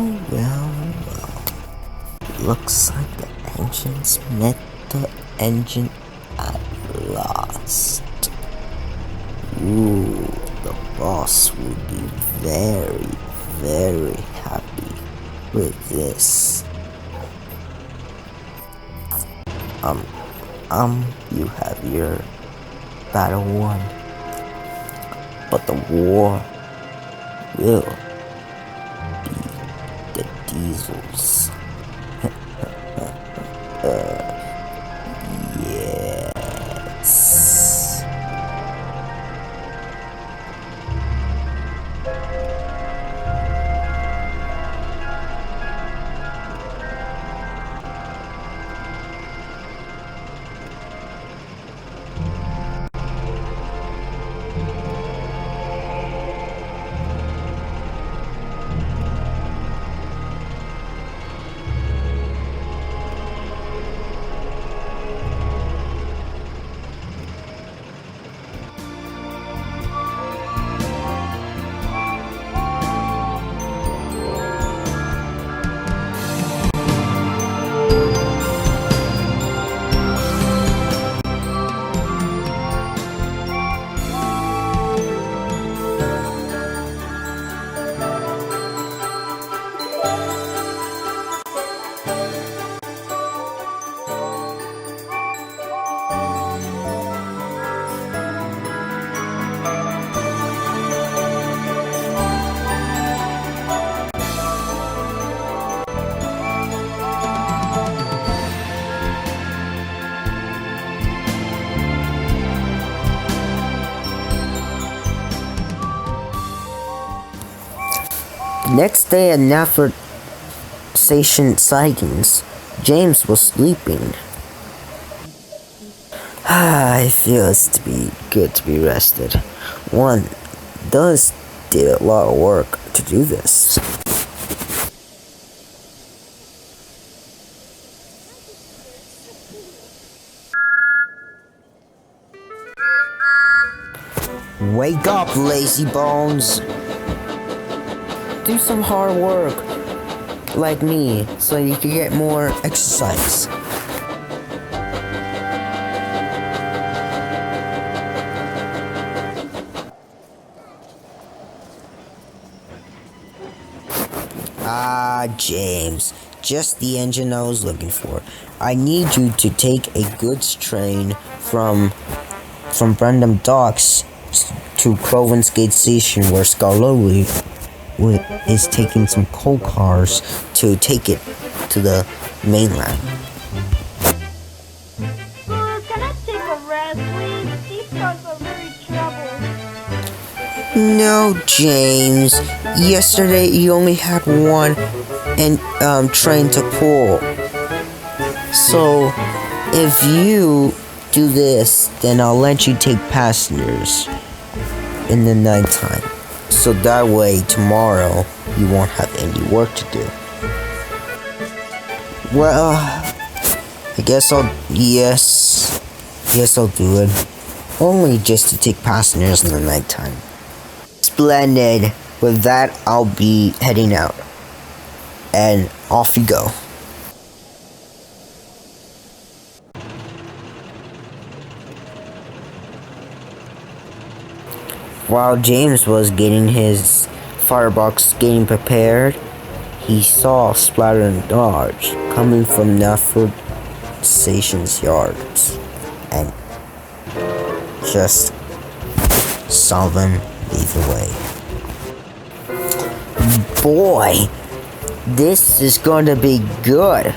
Looks like the engines met the engine at last. Ooh, the boss will be very, very happy with this. You have your battle won, but the war will the diesels. Yes. Next day at Nafford Station Sidings, James was sleeping. It feels to be good to be rested. One does did a lot of work to do this. Wake up, lazy bones! Do some hard work, like me, so you can get more exercise. James, just the engine I was looking for. I need you to take a goods train from Brandon Docks to Crovan's Gate Station, where Scarloli is taking some coal cars to take it to the mainland. Can I take a rest, please? These cars are very troubled. No, James. Yesterday you only had one train to pull. So if you do this, then I'll let you take passengers in the nighttime. So that way tomorrow you won't have any work to do. Well, I guess I'll do it. Only just to take passengers in the nighttime. Splendid. With that, I'll be heading out. And off you go. While James was getting his firebox getting prepared, he saw Splatter and Dodge coming from Nafford Station's yards, and just saw them leave away. Boy, this is going to be good.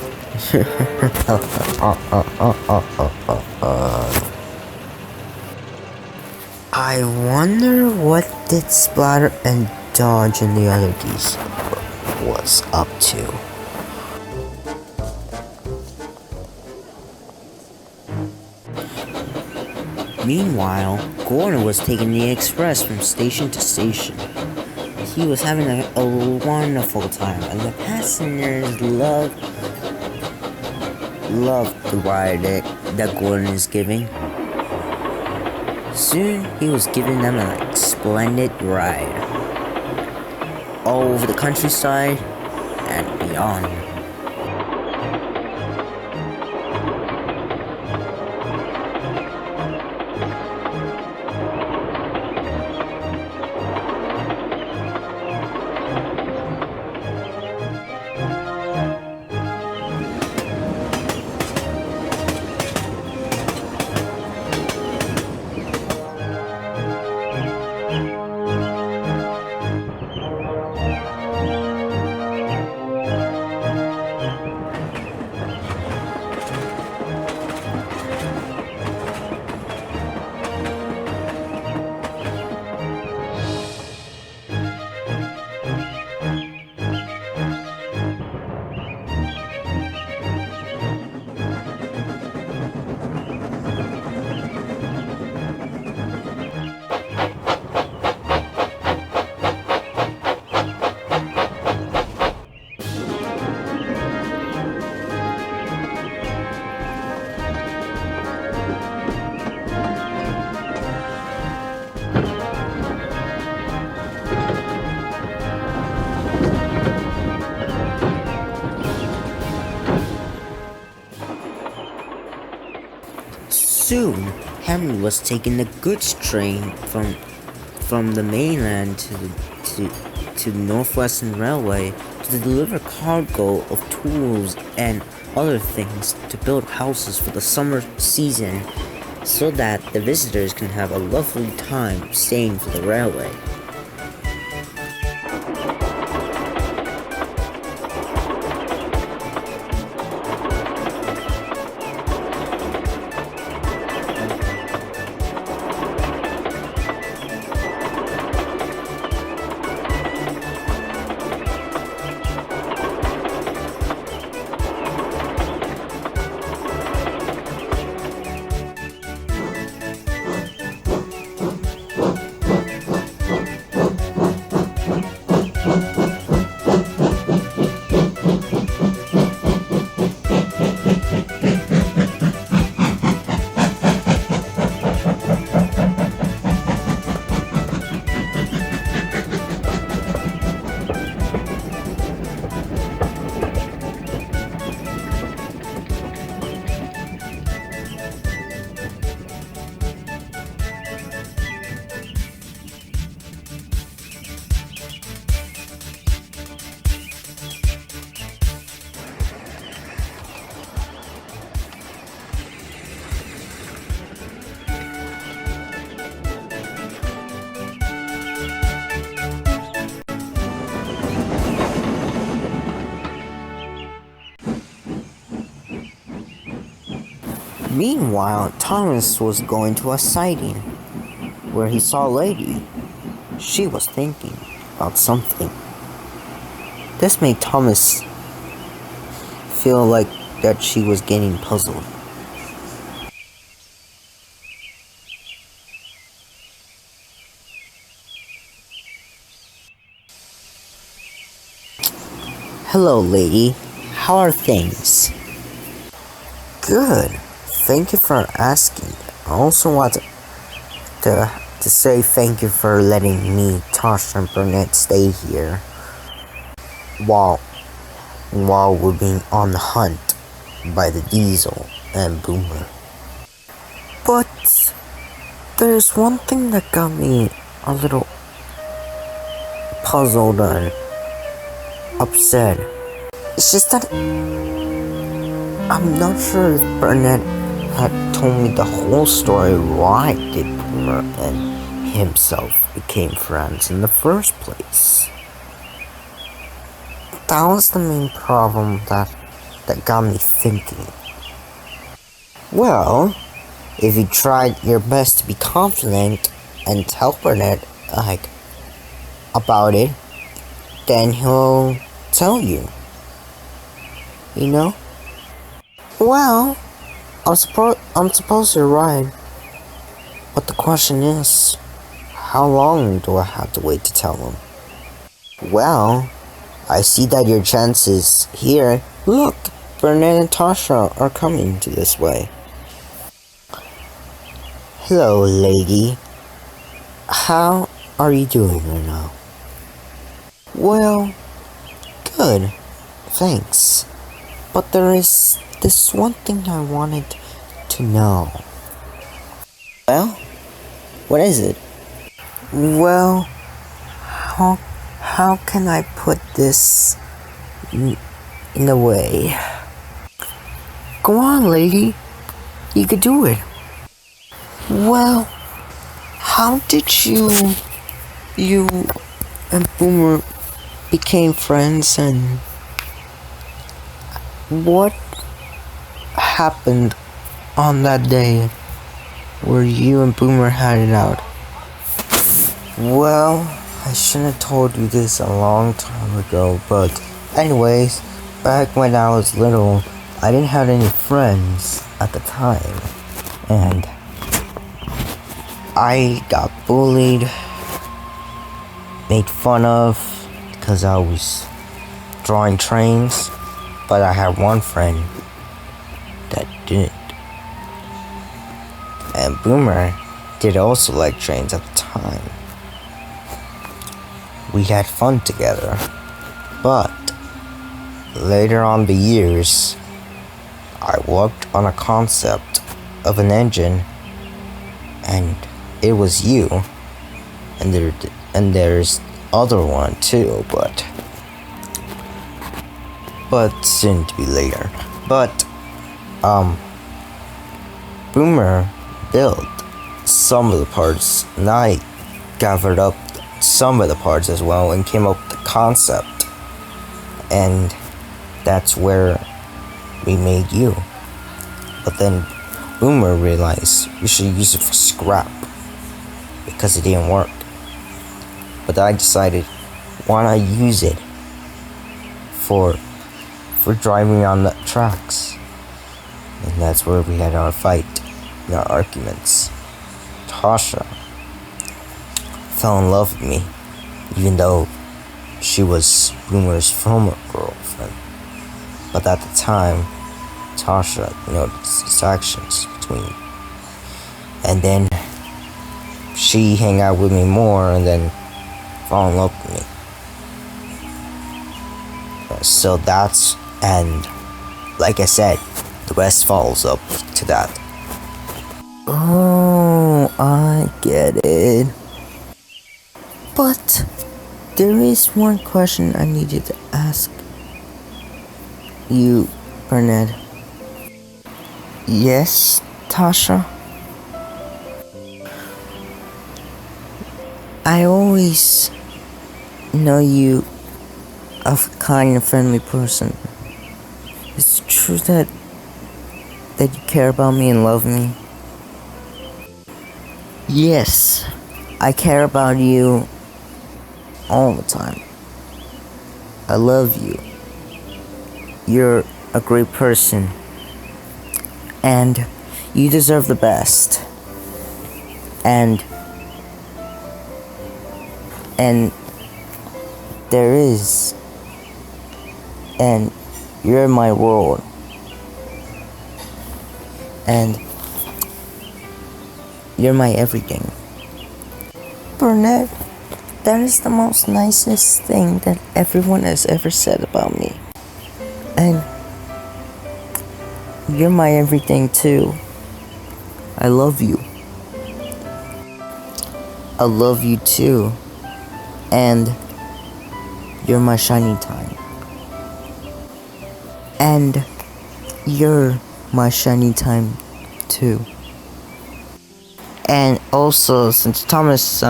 I wonder what did Splatter and Dodge and the other geese was up to. Meanwhile, Gordon was taking the express from station to station. He was having a wonderful time, and the passengers loved the ride that Gordon is giving. Soon, he was giving them a splendid ride all over the countryside and beyond. Soon, Henry was taking the goods train from the mainland to the Northwestern Railway to deliver cargo of tools and other things to build houses for the summer season, so that the visitors can have a lovely time staying for the railway. Meanwhile, Thomas was going to a sighting where he saw a lady. She was thinking about something. This made Thomas feel like that she was getting puzzled. Hello, lady. How are things? Good. Thank you for asking. I also want to say thank you for letting me, Tasha, and Burnett stay here while we're being on the hunt by the Diesel and Boomer. But there's one thing that got me a little puzzled and upset. It's just that I'm not sure if Burnett had told me the whole story. Why did Boomer and himself became friends in the first place? That was the main problem that got me thinking. Well, if you tried your best to be confident and tell Burnett about it, then he'll tell you. You know? Well, I'm supposed to ride. But the question is, how long do I have to wait to tell him? Well, I see that your chances here. Look, Burnett and Tasha are coming to this way. Hello, lady. How are you doing right now? Well, good, thanks. But there is this one thing I wanted to know. Well, what is it? Well, how can I put this in a way? Go on, lady. You could do it. Well, how did you and Boomer became friends, and what happened on that day where you and Boomer had it out? Well, I shouldn't have told you this a long time ago, but anyways, back when I was little, I didn't have any friends at the time, and I got bullied, made fun of, because I was drawing trains, but I had one friend that didn't. And Boomer did also like trains at the time. We had fun together, but later on the years, I worked on a concept of an engine, and it was you, and there's other one too, but soon to be later. But Boomer built some of the parts, and I gathered up some of the parts as well and came up with the concept, and that's where we made you. But then Boomer realized we should use it for scrap because it didn't work. But I decided, why not use it for driving on the tracks? And that's where we had our fight, our arguments. Tasha fell in love with me, even though she was Boomer's former girlfriend. But at the time, Tasha noticed his actions between. And then she hung out with me more and then fell in love with me. So that's, and like I said, the rest follows up to that. Oh, I get it. But there is one question I needed to ask you, Burnett. Yes, Tasha? I always know you of a kind and friendly person. It's true that that you care about me and love me? Yes, I care about you all the time. I love you. You're a great person. And you deserve the best. And there is. And you're my world. And you're my everything. Burnett, that is the most nicest thing that everyone has ever said about me. And you're my everything too. I love you. I love you too. And you're my shiny time. And you're my shiny time too. And also, since Thomas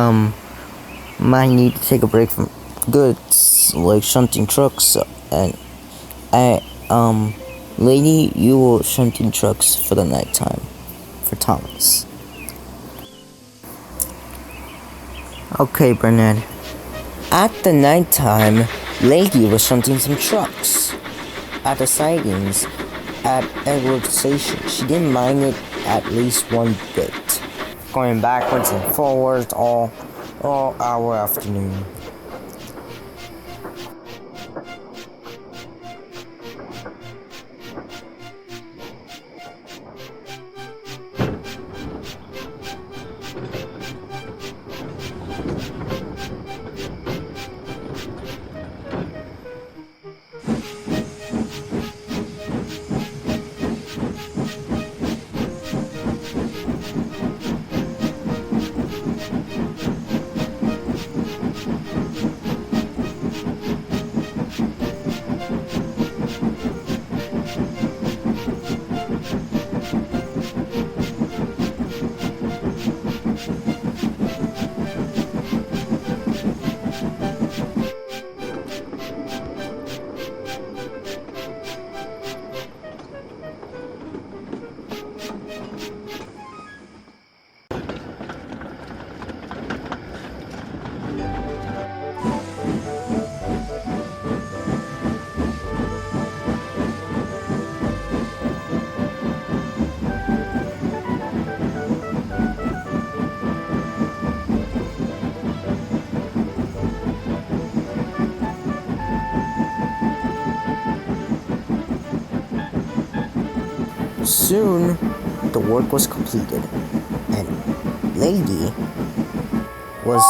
might need to take a break from goods like shunting trucks, and lady, you will shunting trucks for the nighttime for Thomas. Okay, Bernard. At the nighttime, lady was shunting some trucks at the sidings at Edward Station. She didn't mind it at least one bit. Going backwards and forwards all our afternoon. Soon, the work was completed, and Lady was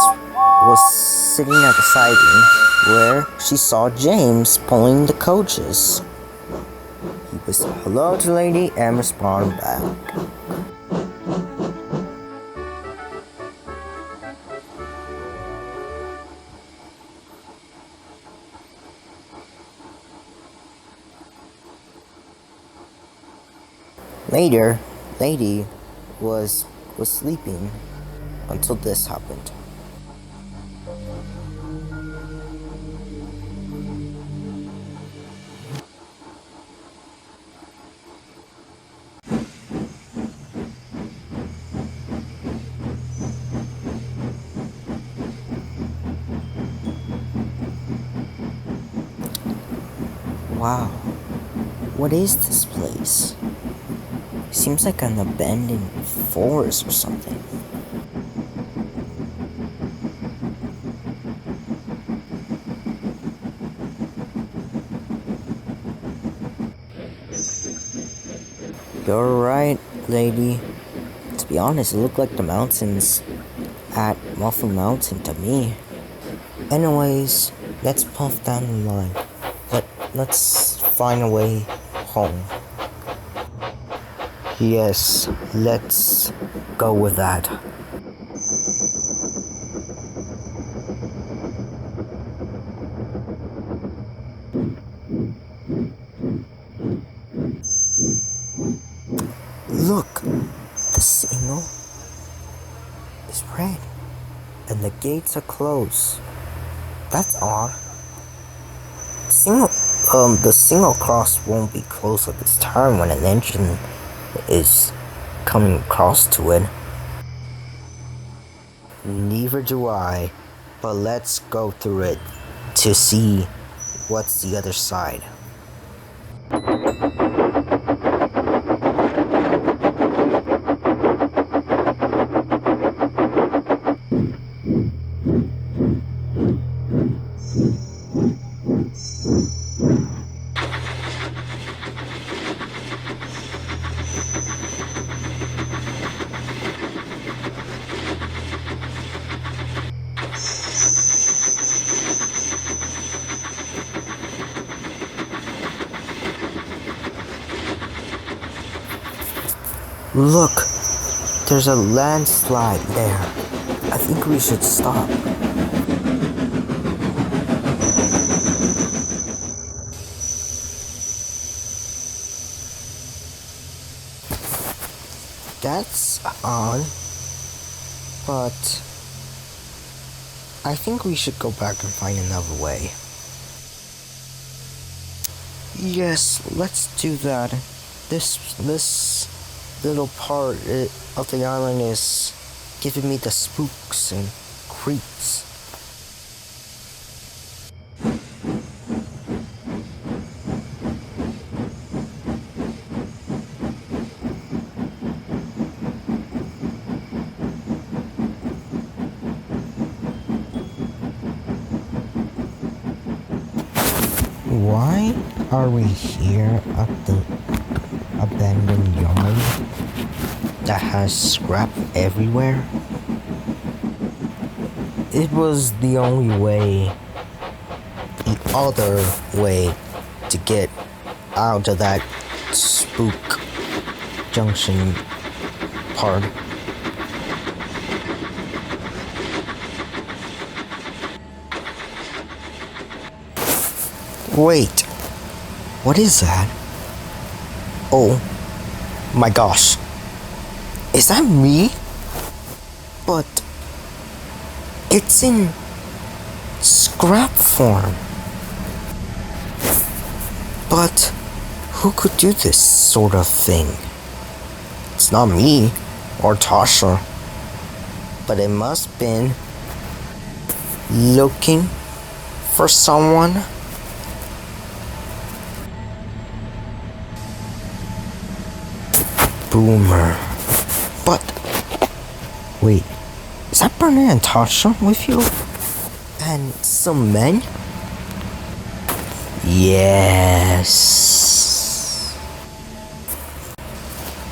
sitting at the siding where she saw James pulling the coaches. He was hello to Lady and responded back. Later, Lady was sleeping until this happened. Wow, what is this place? Seems like an abandoned forest or something. You're right, Lady. To be honest, it looked like the mountains at Muffin Mountain to me. Anyways, let's puff down the line. Let's find a way home. Yes, let's go with that. Look, the signal is red, and the gates are closed. That's odd. The signal cross won't be closed at this time when an engine is coming across to it. Neither do I, but let's go through it to see what's the other side. Look, there's a landslide there. I think we should stop. That's odd, but I think we should go back and find another way. Yes, let's do that. This little part of the island is giving me the spooks and creeps. Why are we here at the abandoned yard that has scrap everywhere? It was the only way, the other way to get out of that spook junction part. Wait, what is that? Oh my gosh, is that me? But it's in scrap form. But who could do this sort of thing? It's not me or Tasha, but it must have been looking for someone. Boomer. But wait, is that Bernard and Tasha with you? And some men? Yes.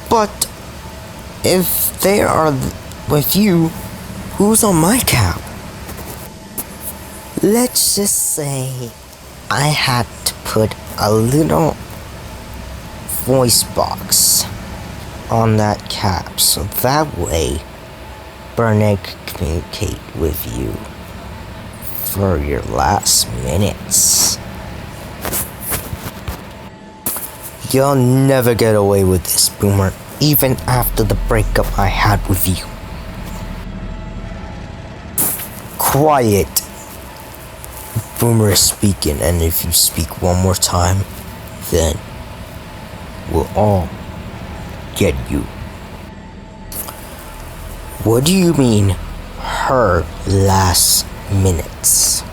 But if they are with you, who's on my cap? Let's just say I had to put a little voice box on that cap, so that way Bernard could communicate with you for your last minutes. You'll never get away with this, Boomer, even after the breakup I had with you. Quiet. Boomer is speaking, and if you speak one more time, then we'll all get you. What do you mean, her last minutes?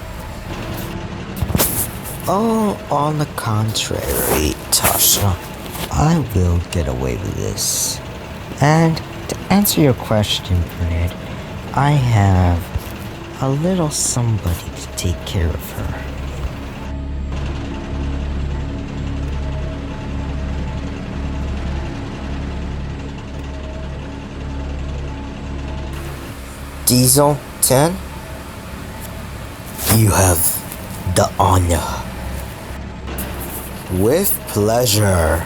Oh, on the contrary, Tasha, I will get away with this. And to answer your question, Bernard, I have a little somebody to take care of her. Diesel 10? You have the honor. With pleasure.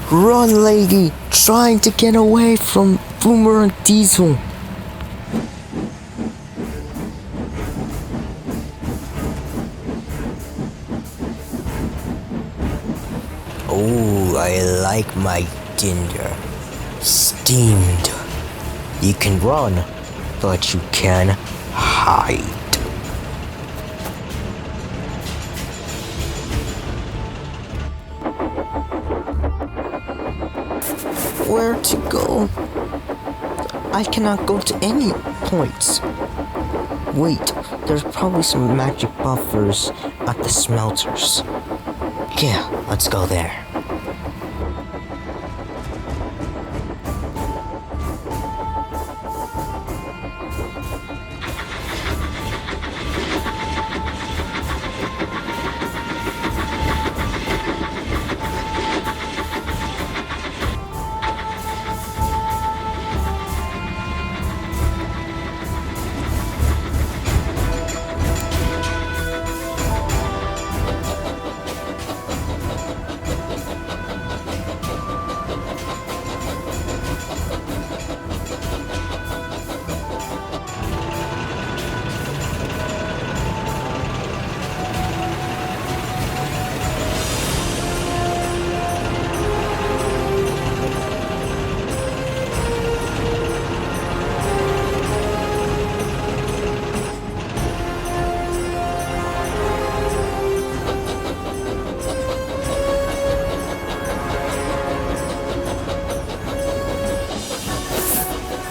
Run, lady! Trying to get away from Boomer and Diesel. Oh, I like my dinner steamed. You can run, but you can hide. where to go. I cannot go to any points. Wait, there's probably some magic buffers at the smelters. Yeah, let's go there.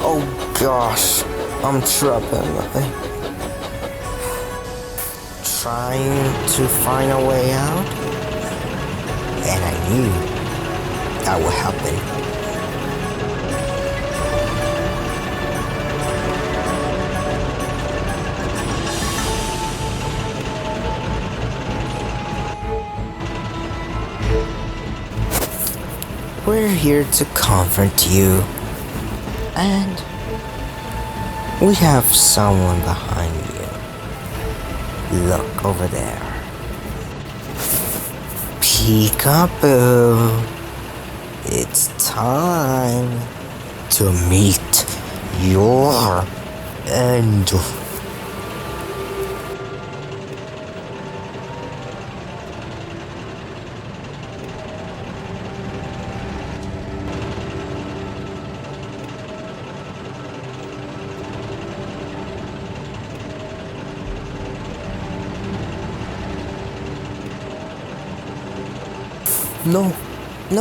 Oh gosh, I'm tripping. Trying to find a way out, and I knew that would happen. We're here to comfort you. And we have someone behind you. Look over there. Peekaboo. It's time to meet your end.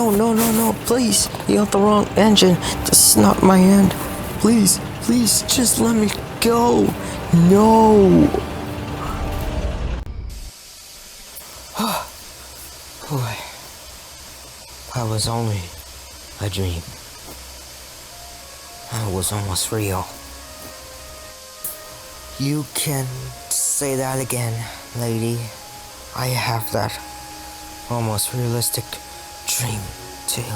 No, please, you got the wrong engine. This is not my end. Please, just let me go. No. Boy, that was only a dream. That was almost real. You can say that again, lady. I have that almost realistic dream too.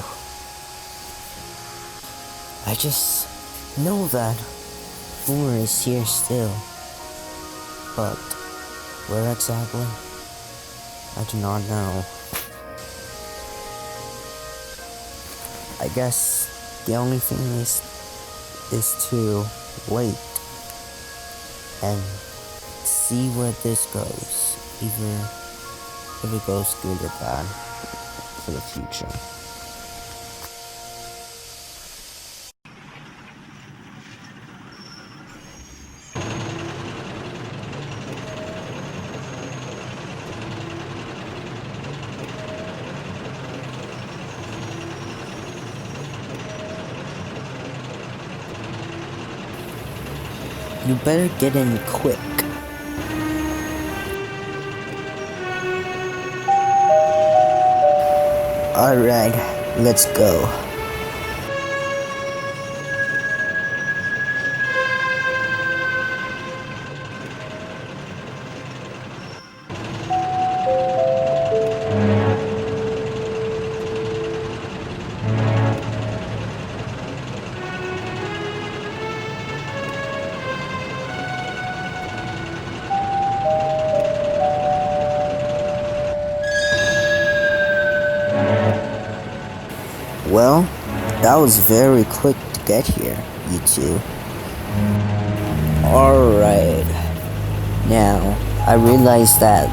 I just know that Boomer is here still, but where exactly, I do not know. I guess the only thing is to wait and see where this goes, either if it goes good or bad for the future. You better get in quick. Alright, let's go. Well, that was very quick to get here, you two. Alright. Now, I realize that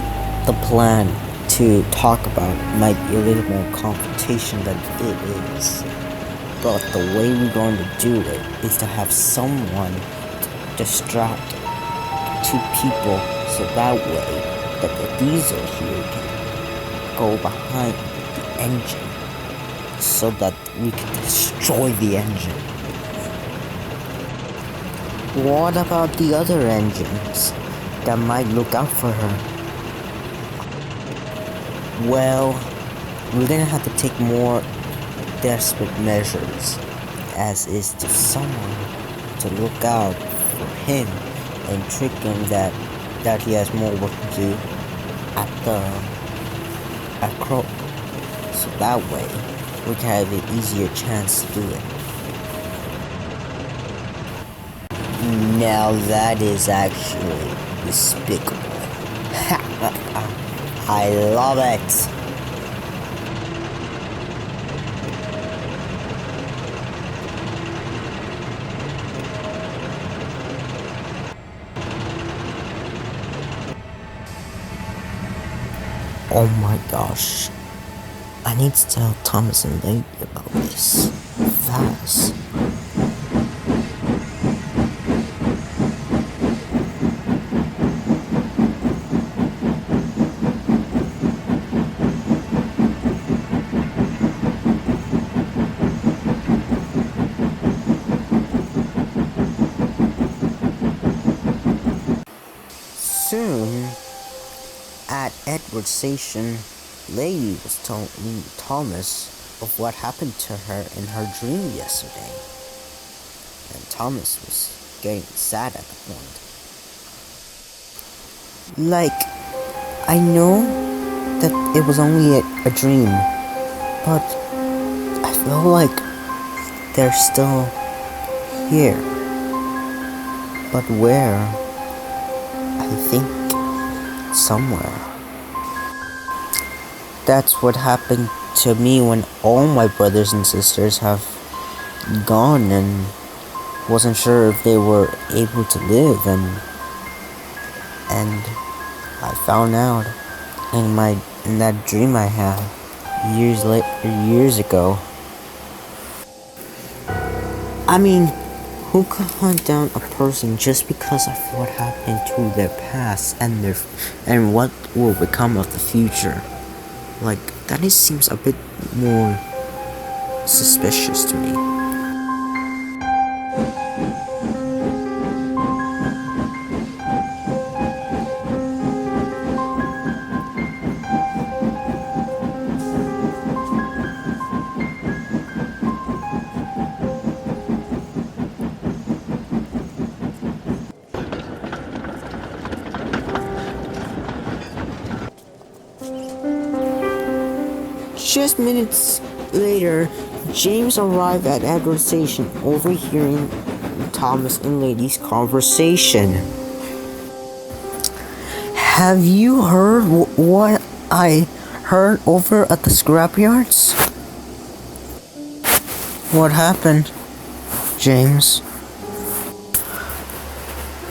the plan to talk about might be a little more confrontation than it is. But the way we're going to do it is to have someone distract two people so that way that the diesel here can go behind the engine. so that we can destroy the engine. What about the other engines that might look out for her? Well, we're gonna have to take more desperate measures, as is to someone to look out for him and trick him that he has more work to do at Crow. So that way, we can have an easier chance to do it. Now that is actually despicable. I love it. Oh my gosh. I need to tell Thomas and Lady about this. Fast. Soon, at Edward's station, Lady was telling Thomas of what happened to her in her dream yesterday. And Thomas was getting sad at the point. Like, I know that it was only a dream, but I feel like they're still here. But where? I think somewhere. That's what happened to me when all my brothers and sisters have gone and wasn't sure if they were able to live, and I found out in that dream I had years ago. I mean, who could hunt down a person just because of what happened to their past and what will become of the future? Like, that just seems a bit more suspicious to me. Just minutes later, James arrived at Edward's station, overhearing Thomas and Lady's conversation. Have you heard what I heard over at the scrapyards? What happened, James?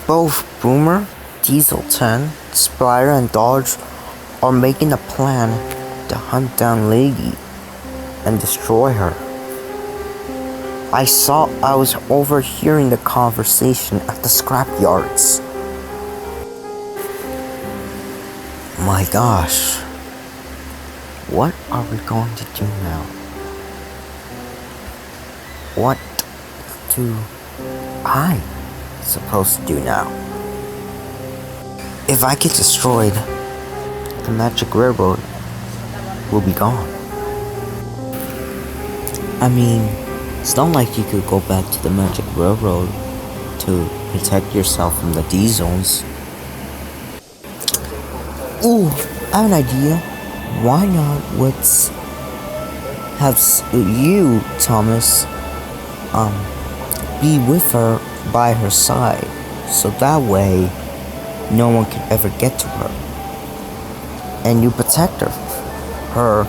Both Boomer, Diesel 10, Splitter, and Dodge are making a plan to hunt down Lady and destroy her. I was overhearing the conversation at the scrapyards. My gosh. What are we going to do now? What do I supposed to do now? If I get destroyed, the magic railroad will be gone. I mean, it's not like you could go back to the magic railroad to protect yourself from the D-zones. Ooh, I have an idea. Why not let's have you, Thomas, be with her by her side, so that way no one can ever get to her, and you protect her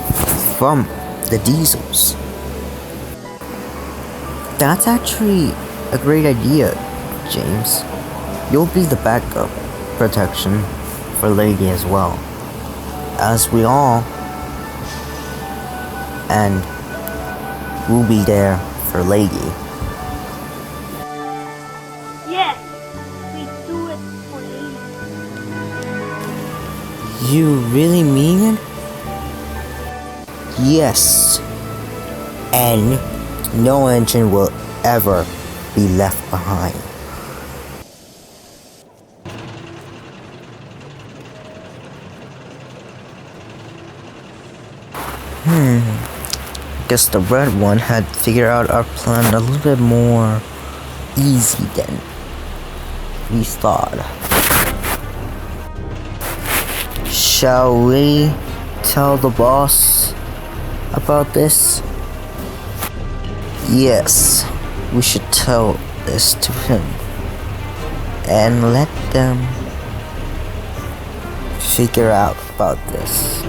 from the diesels. That's actually a great idea, James. You'll be the backup protection for Lady as well, as we all, and we'll be there for Lady. Yes, we do it for Lady. You really mean it? Yes. and no engine will ever be left behind. Guess the red one had figured out our plan a little bit more easy than we thought. Shall we tell the boss about this? Yes, we should tell this to him and let them figure out about this.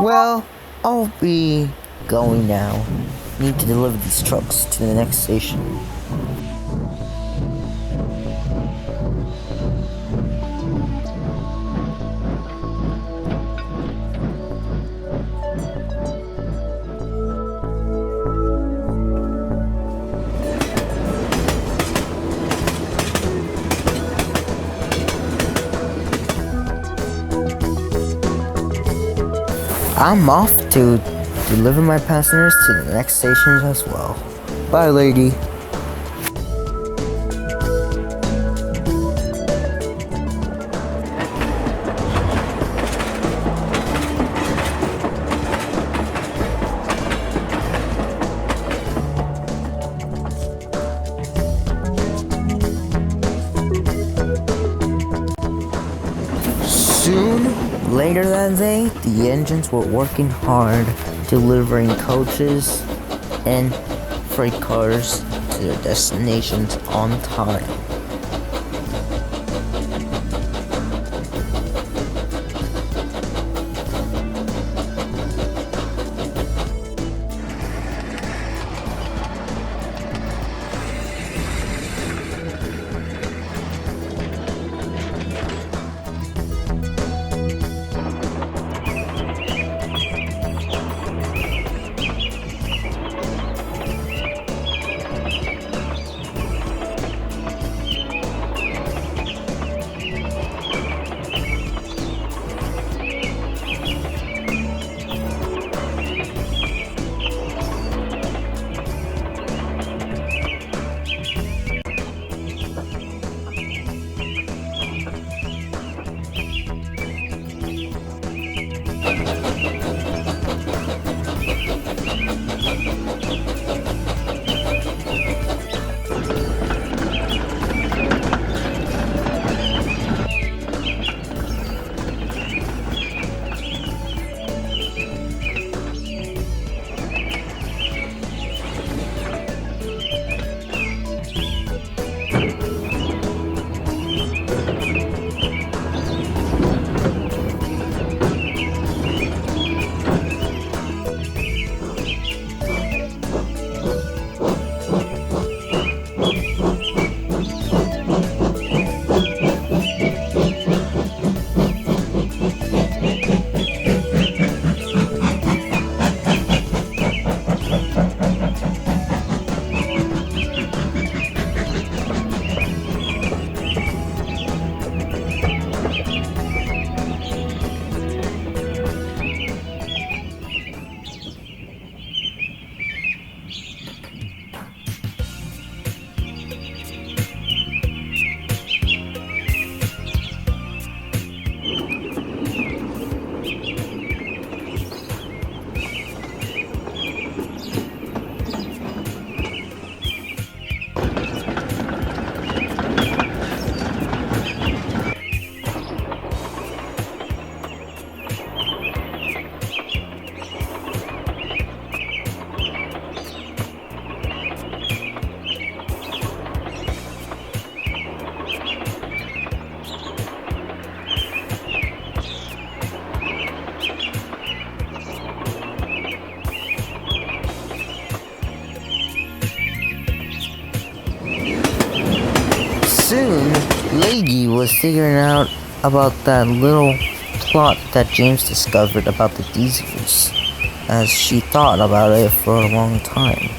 Well, I'll be going now. Need to deliver these trucks to the next station. I'm off to deliver my passengers to the next stations as well. Bye, lady. Later that day, the engines were working hard, delivering coaches and freight cars to their destinations on time. soon, Lady was figuring out about that little plot that James discovered about the diesels, as she thought about it for a long time.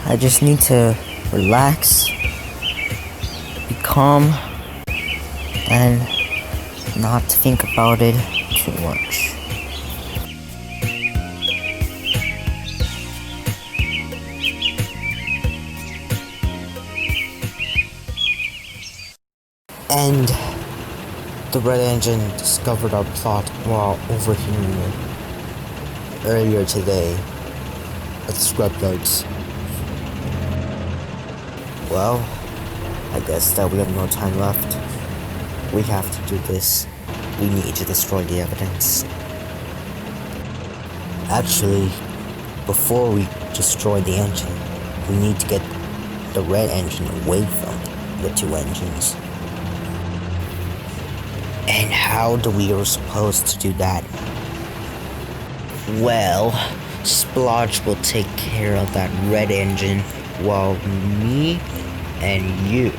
I just need to relax, be calm, and not think about it too much. And the Red Engine discovered our plot while overhearing it earlier today at the scrapyards. Well, I guess that we have no time left. We have to do this. We need to destroy the evidence. Actually, before we destroy the engine, we need to get the Red Engine away from the two engines. And how do we are supposed to do that? Well, Splotch will take care of that Red Engine, while me and you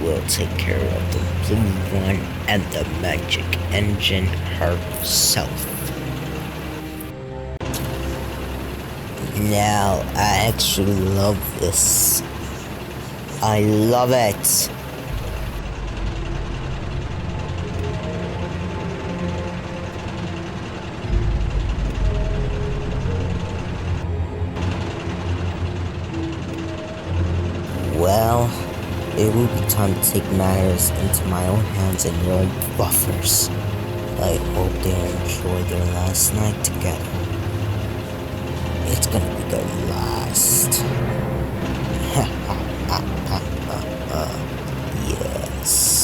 will take care of the blue one and the magic engine herself. Now, I actually love this. I love it. Well, it will be time to take matters into my own hands and your own buffers. I hope they enjoy their last night together. It's gonna be their last. Yes.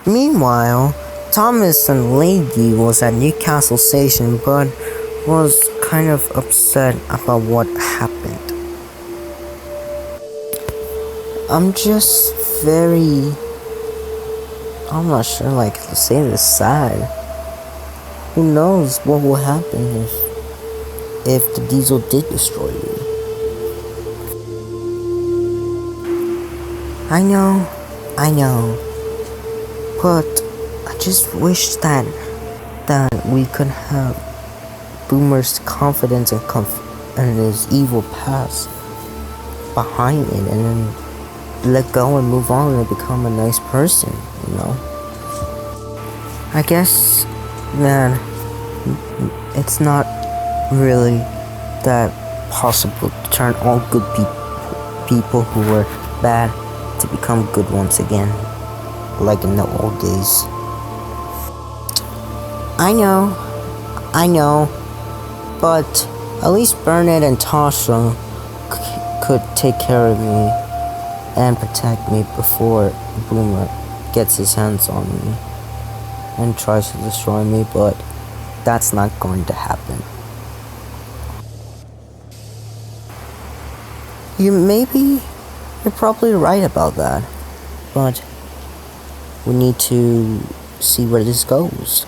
Meanwhile, Thomas and Lady was at Newcastle Station, but was kind of upset about what happened. I'm just I'm not sure, like, to say this, sad. Who knows what will happen if the diesel did destroy you. I know. But I just wish that we could have Boomer's confidence and his evil past behind it, and then let go and move on and become a nice person, you know? I guess, man, it's not really that possible to turn all good people who were bad to become good once again, like in the old days. I know, but at least Bernard and Tasha could take care of me and protect me before Boomer gets his hands on me and tries to destroy me, but that's not going to happen. You're probably right about that, but we need to see where this goes.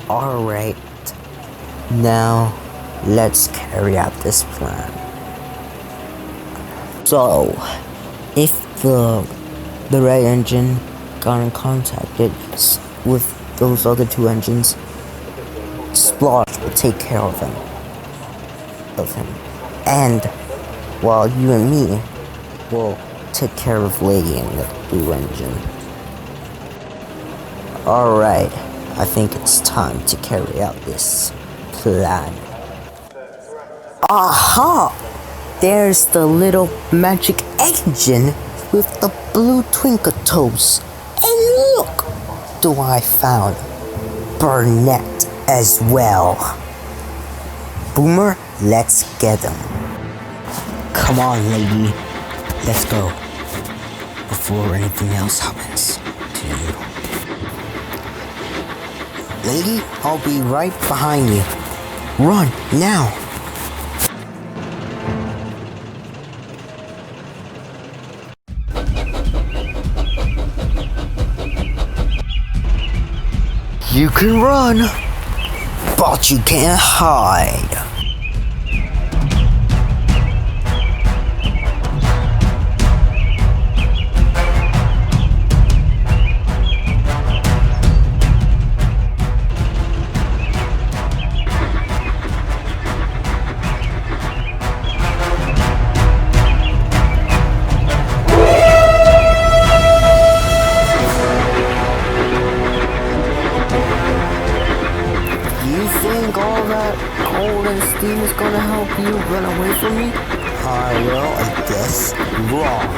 Alright, now let's carry out this plan. So, if the red engine got in contact with those other two engines, Splotch will take care of him. And while you and me will take care of Lady in the blue engine. Alright, I think it's time to carry out this plan. Aha! There's the little magic engine with the blue twinkle toes. And look! Do I found Burnett as well. Boomer, let's get him. Come on, lady. Let's go. Before anything else happens to you. Lady, I'll be right behind you. Run, now! You can run, but you can't hide. Steam is gonna help you run away from me? Well, I guess wrong.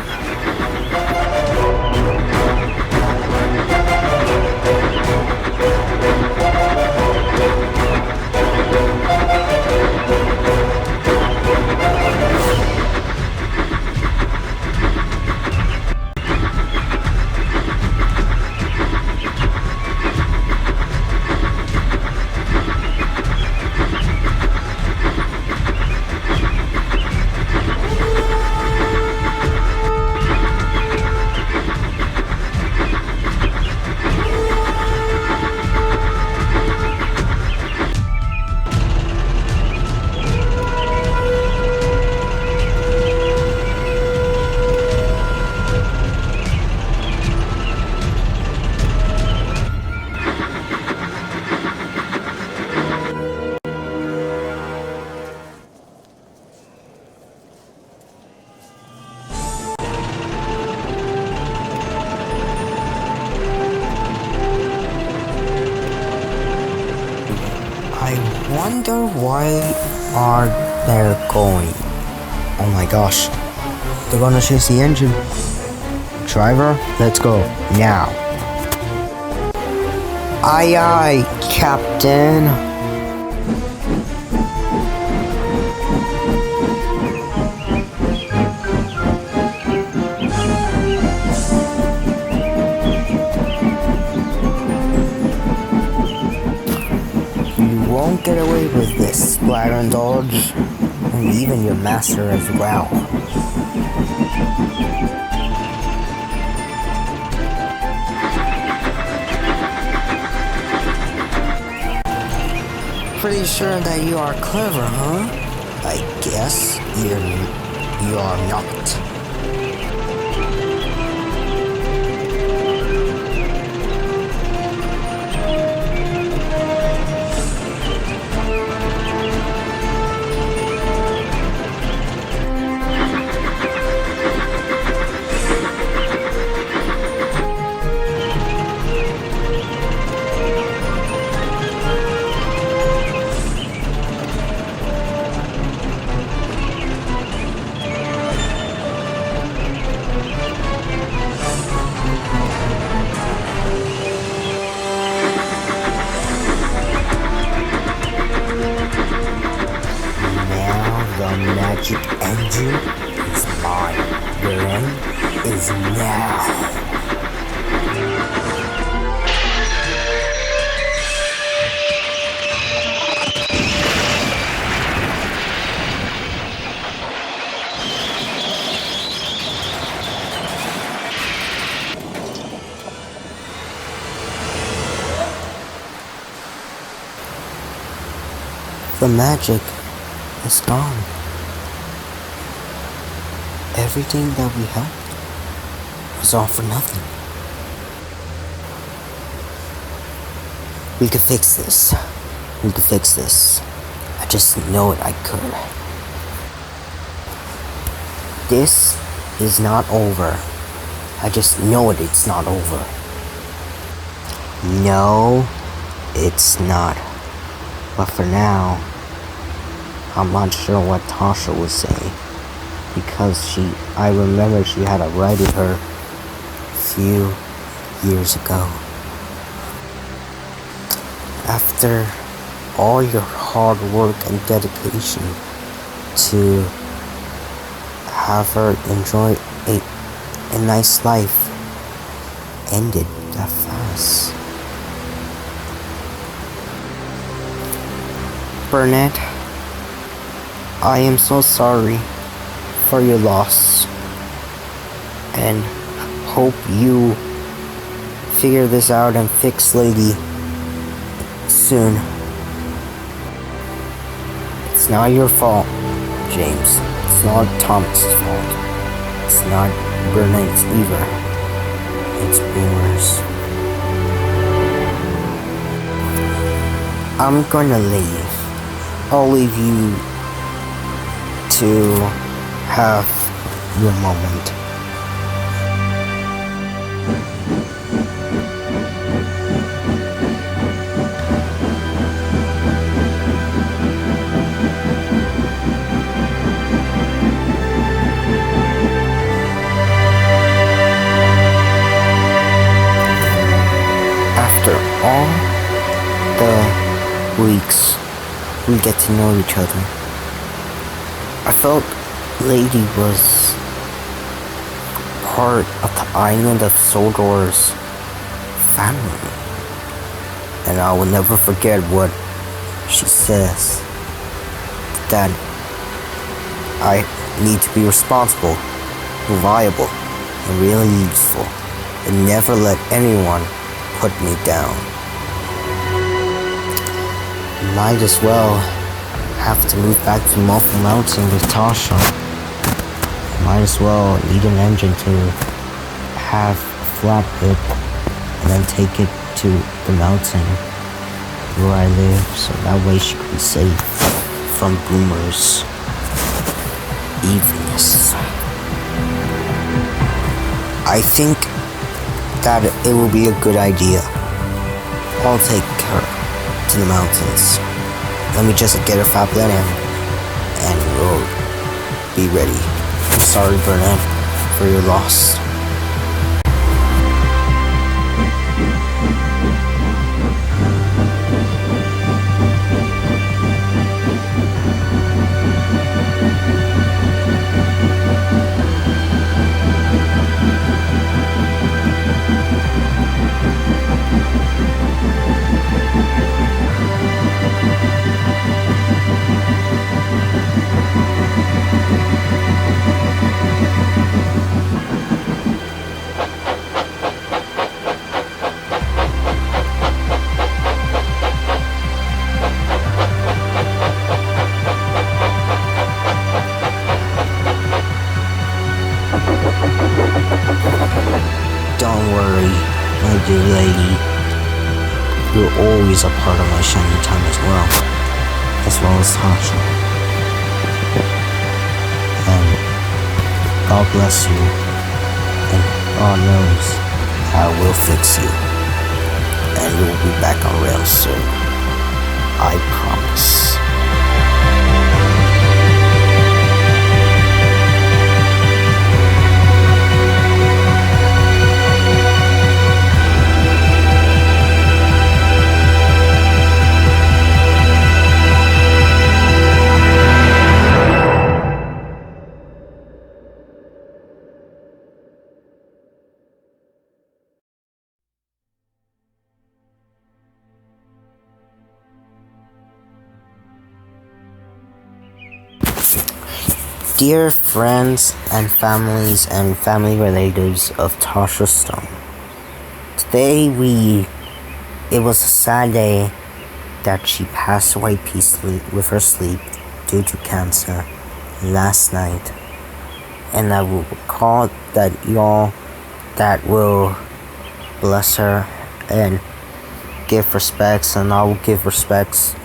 I wonder why are they going? Oh my gosh, they're gonna chase the engine. Driver, let's go, now. Aye aye, Captain. Won't get away with this, Splatter and Dodge, and even your master as well. Pretty sure that you are clever, huh? I guess you are not. Magic engine is mine. Your end is now. The magic is gone. Everything that we helped was all for nothing. We could fix this. We could fix this. I just know it I could. This is not over. I just know it's not over. No, it's not. But for now, I'm not sure what Tasha would say. Because I remember she had a ride with her a few years ago. After all your hard work and dedication to have her enjoy a nice life ended that fast. Burnett, I am so sorry for your loss and hope you figure this out and fix Lady soon. It's not your fault, James. It's not Thomas' fault. It's not Burnett's either. It's Boomer's. I'm gonna leave. I'll leave you to have your moment. After all the weeks we get to know each other, I felt Lady was part of the island of Sodor's family. And I will never forget what she says. That I need to be responsible, reliable, and really useful. And never let anyone put me down. Might as well have to move back to Muffle Mountain with Tasha. Might as well need an engine to have a flat pit and then take it to the mountain where I live, so that way she can be safe from Boomer's evilness. I think that it will be a good idea. I'll take her to the mountains. Let me just get a fat blend and we'll be ready. I'm sorry, Burnett, for your loss. Don't worry, my dear lady. You're always a part of my shiny time as well as Tasha. And God bless you, and God knows I will fix you, and you will be back on rails soon. I promise. Dear friends and families and family relatives of Tasha Stone, today it was a sad day that she passed away peacefully with her sleep due to cancer last night. And I will call that y'all that will bless her and give respects, and I will give respects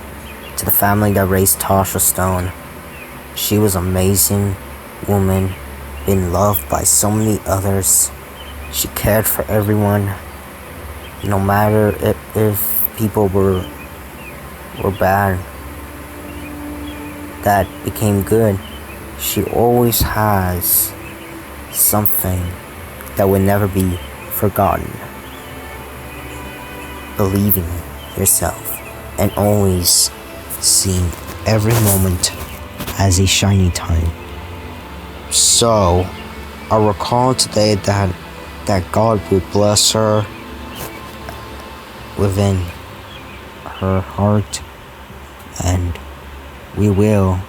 to the family that raised Tasha Stone. She was an amazing woman been loved by so many others. She cared for everyone, no matter if people were bad, that became good. She always has something that would never be forgotten. Believing yourself and always seeing every moment as a shiny time. So, I recall today that God would bless her within her heart, and we will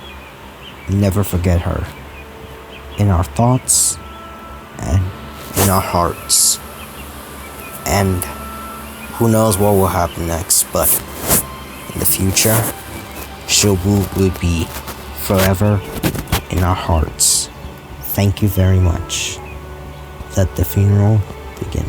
never forget her in our thoughts and in our hearts. And who knows what will happen next, but in the future, Shobu will be forever in our hearts. Thank you very much. Let the funeral begin.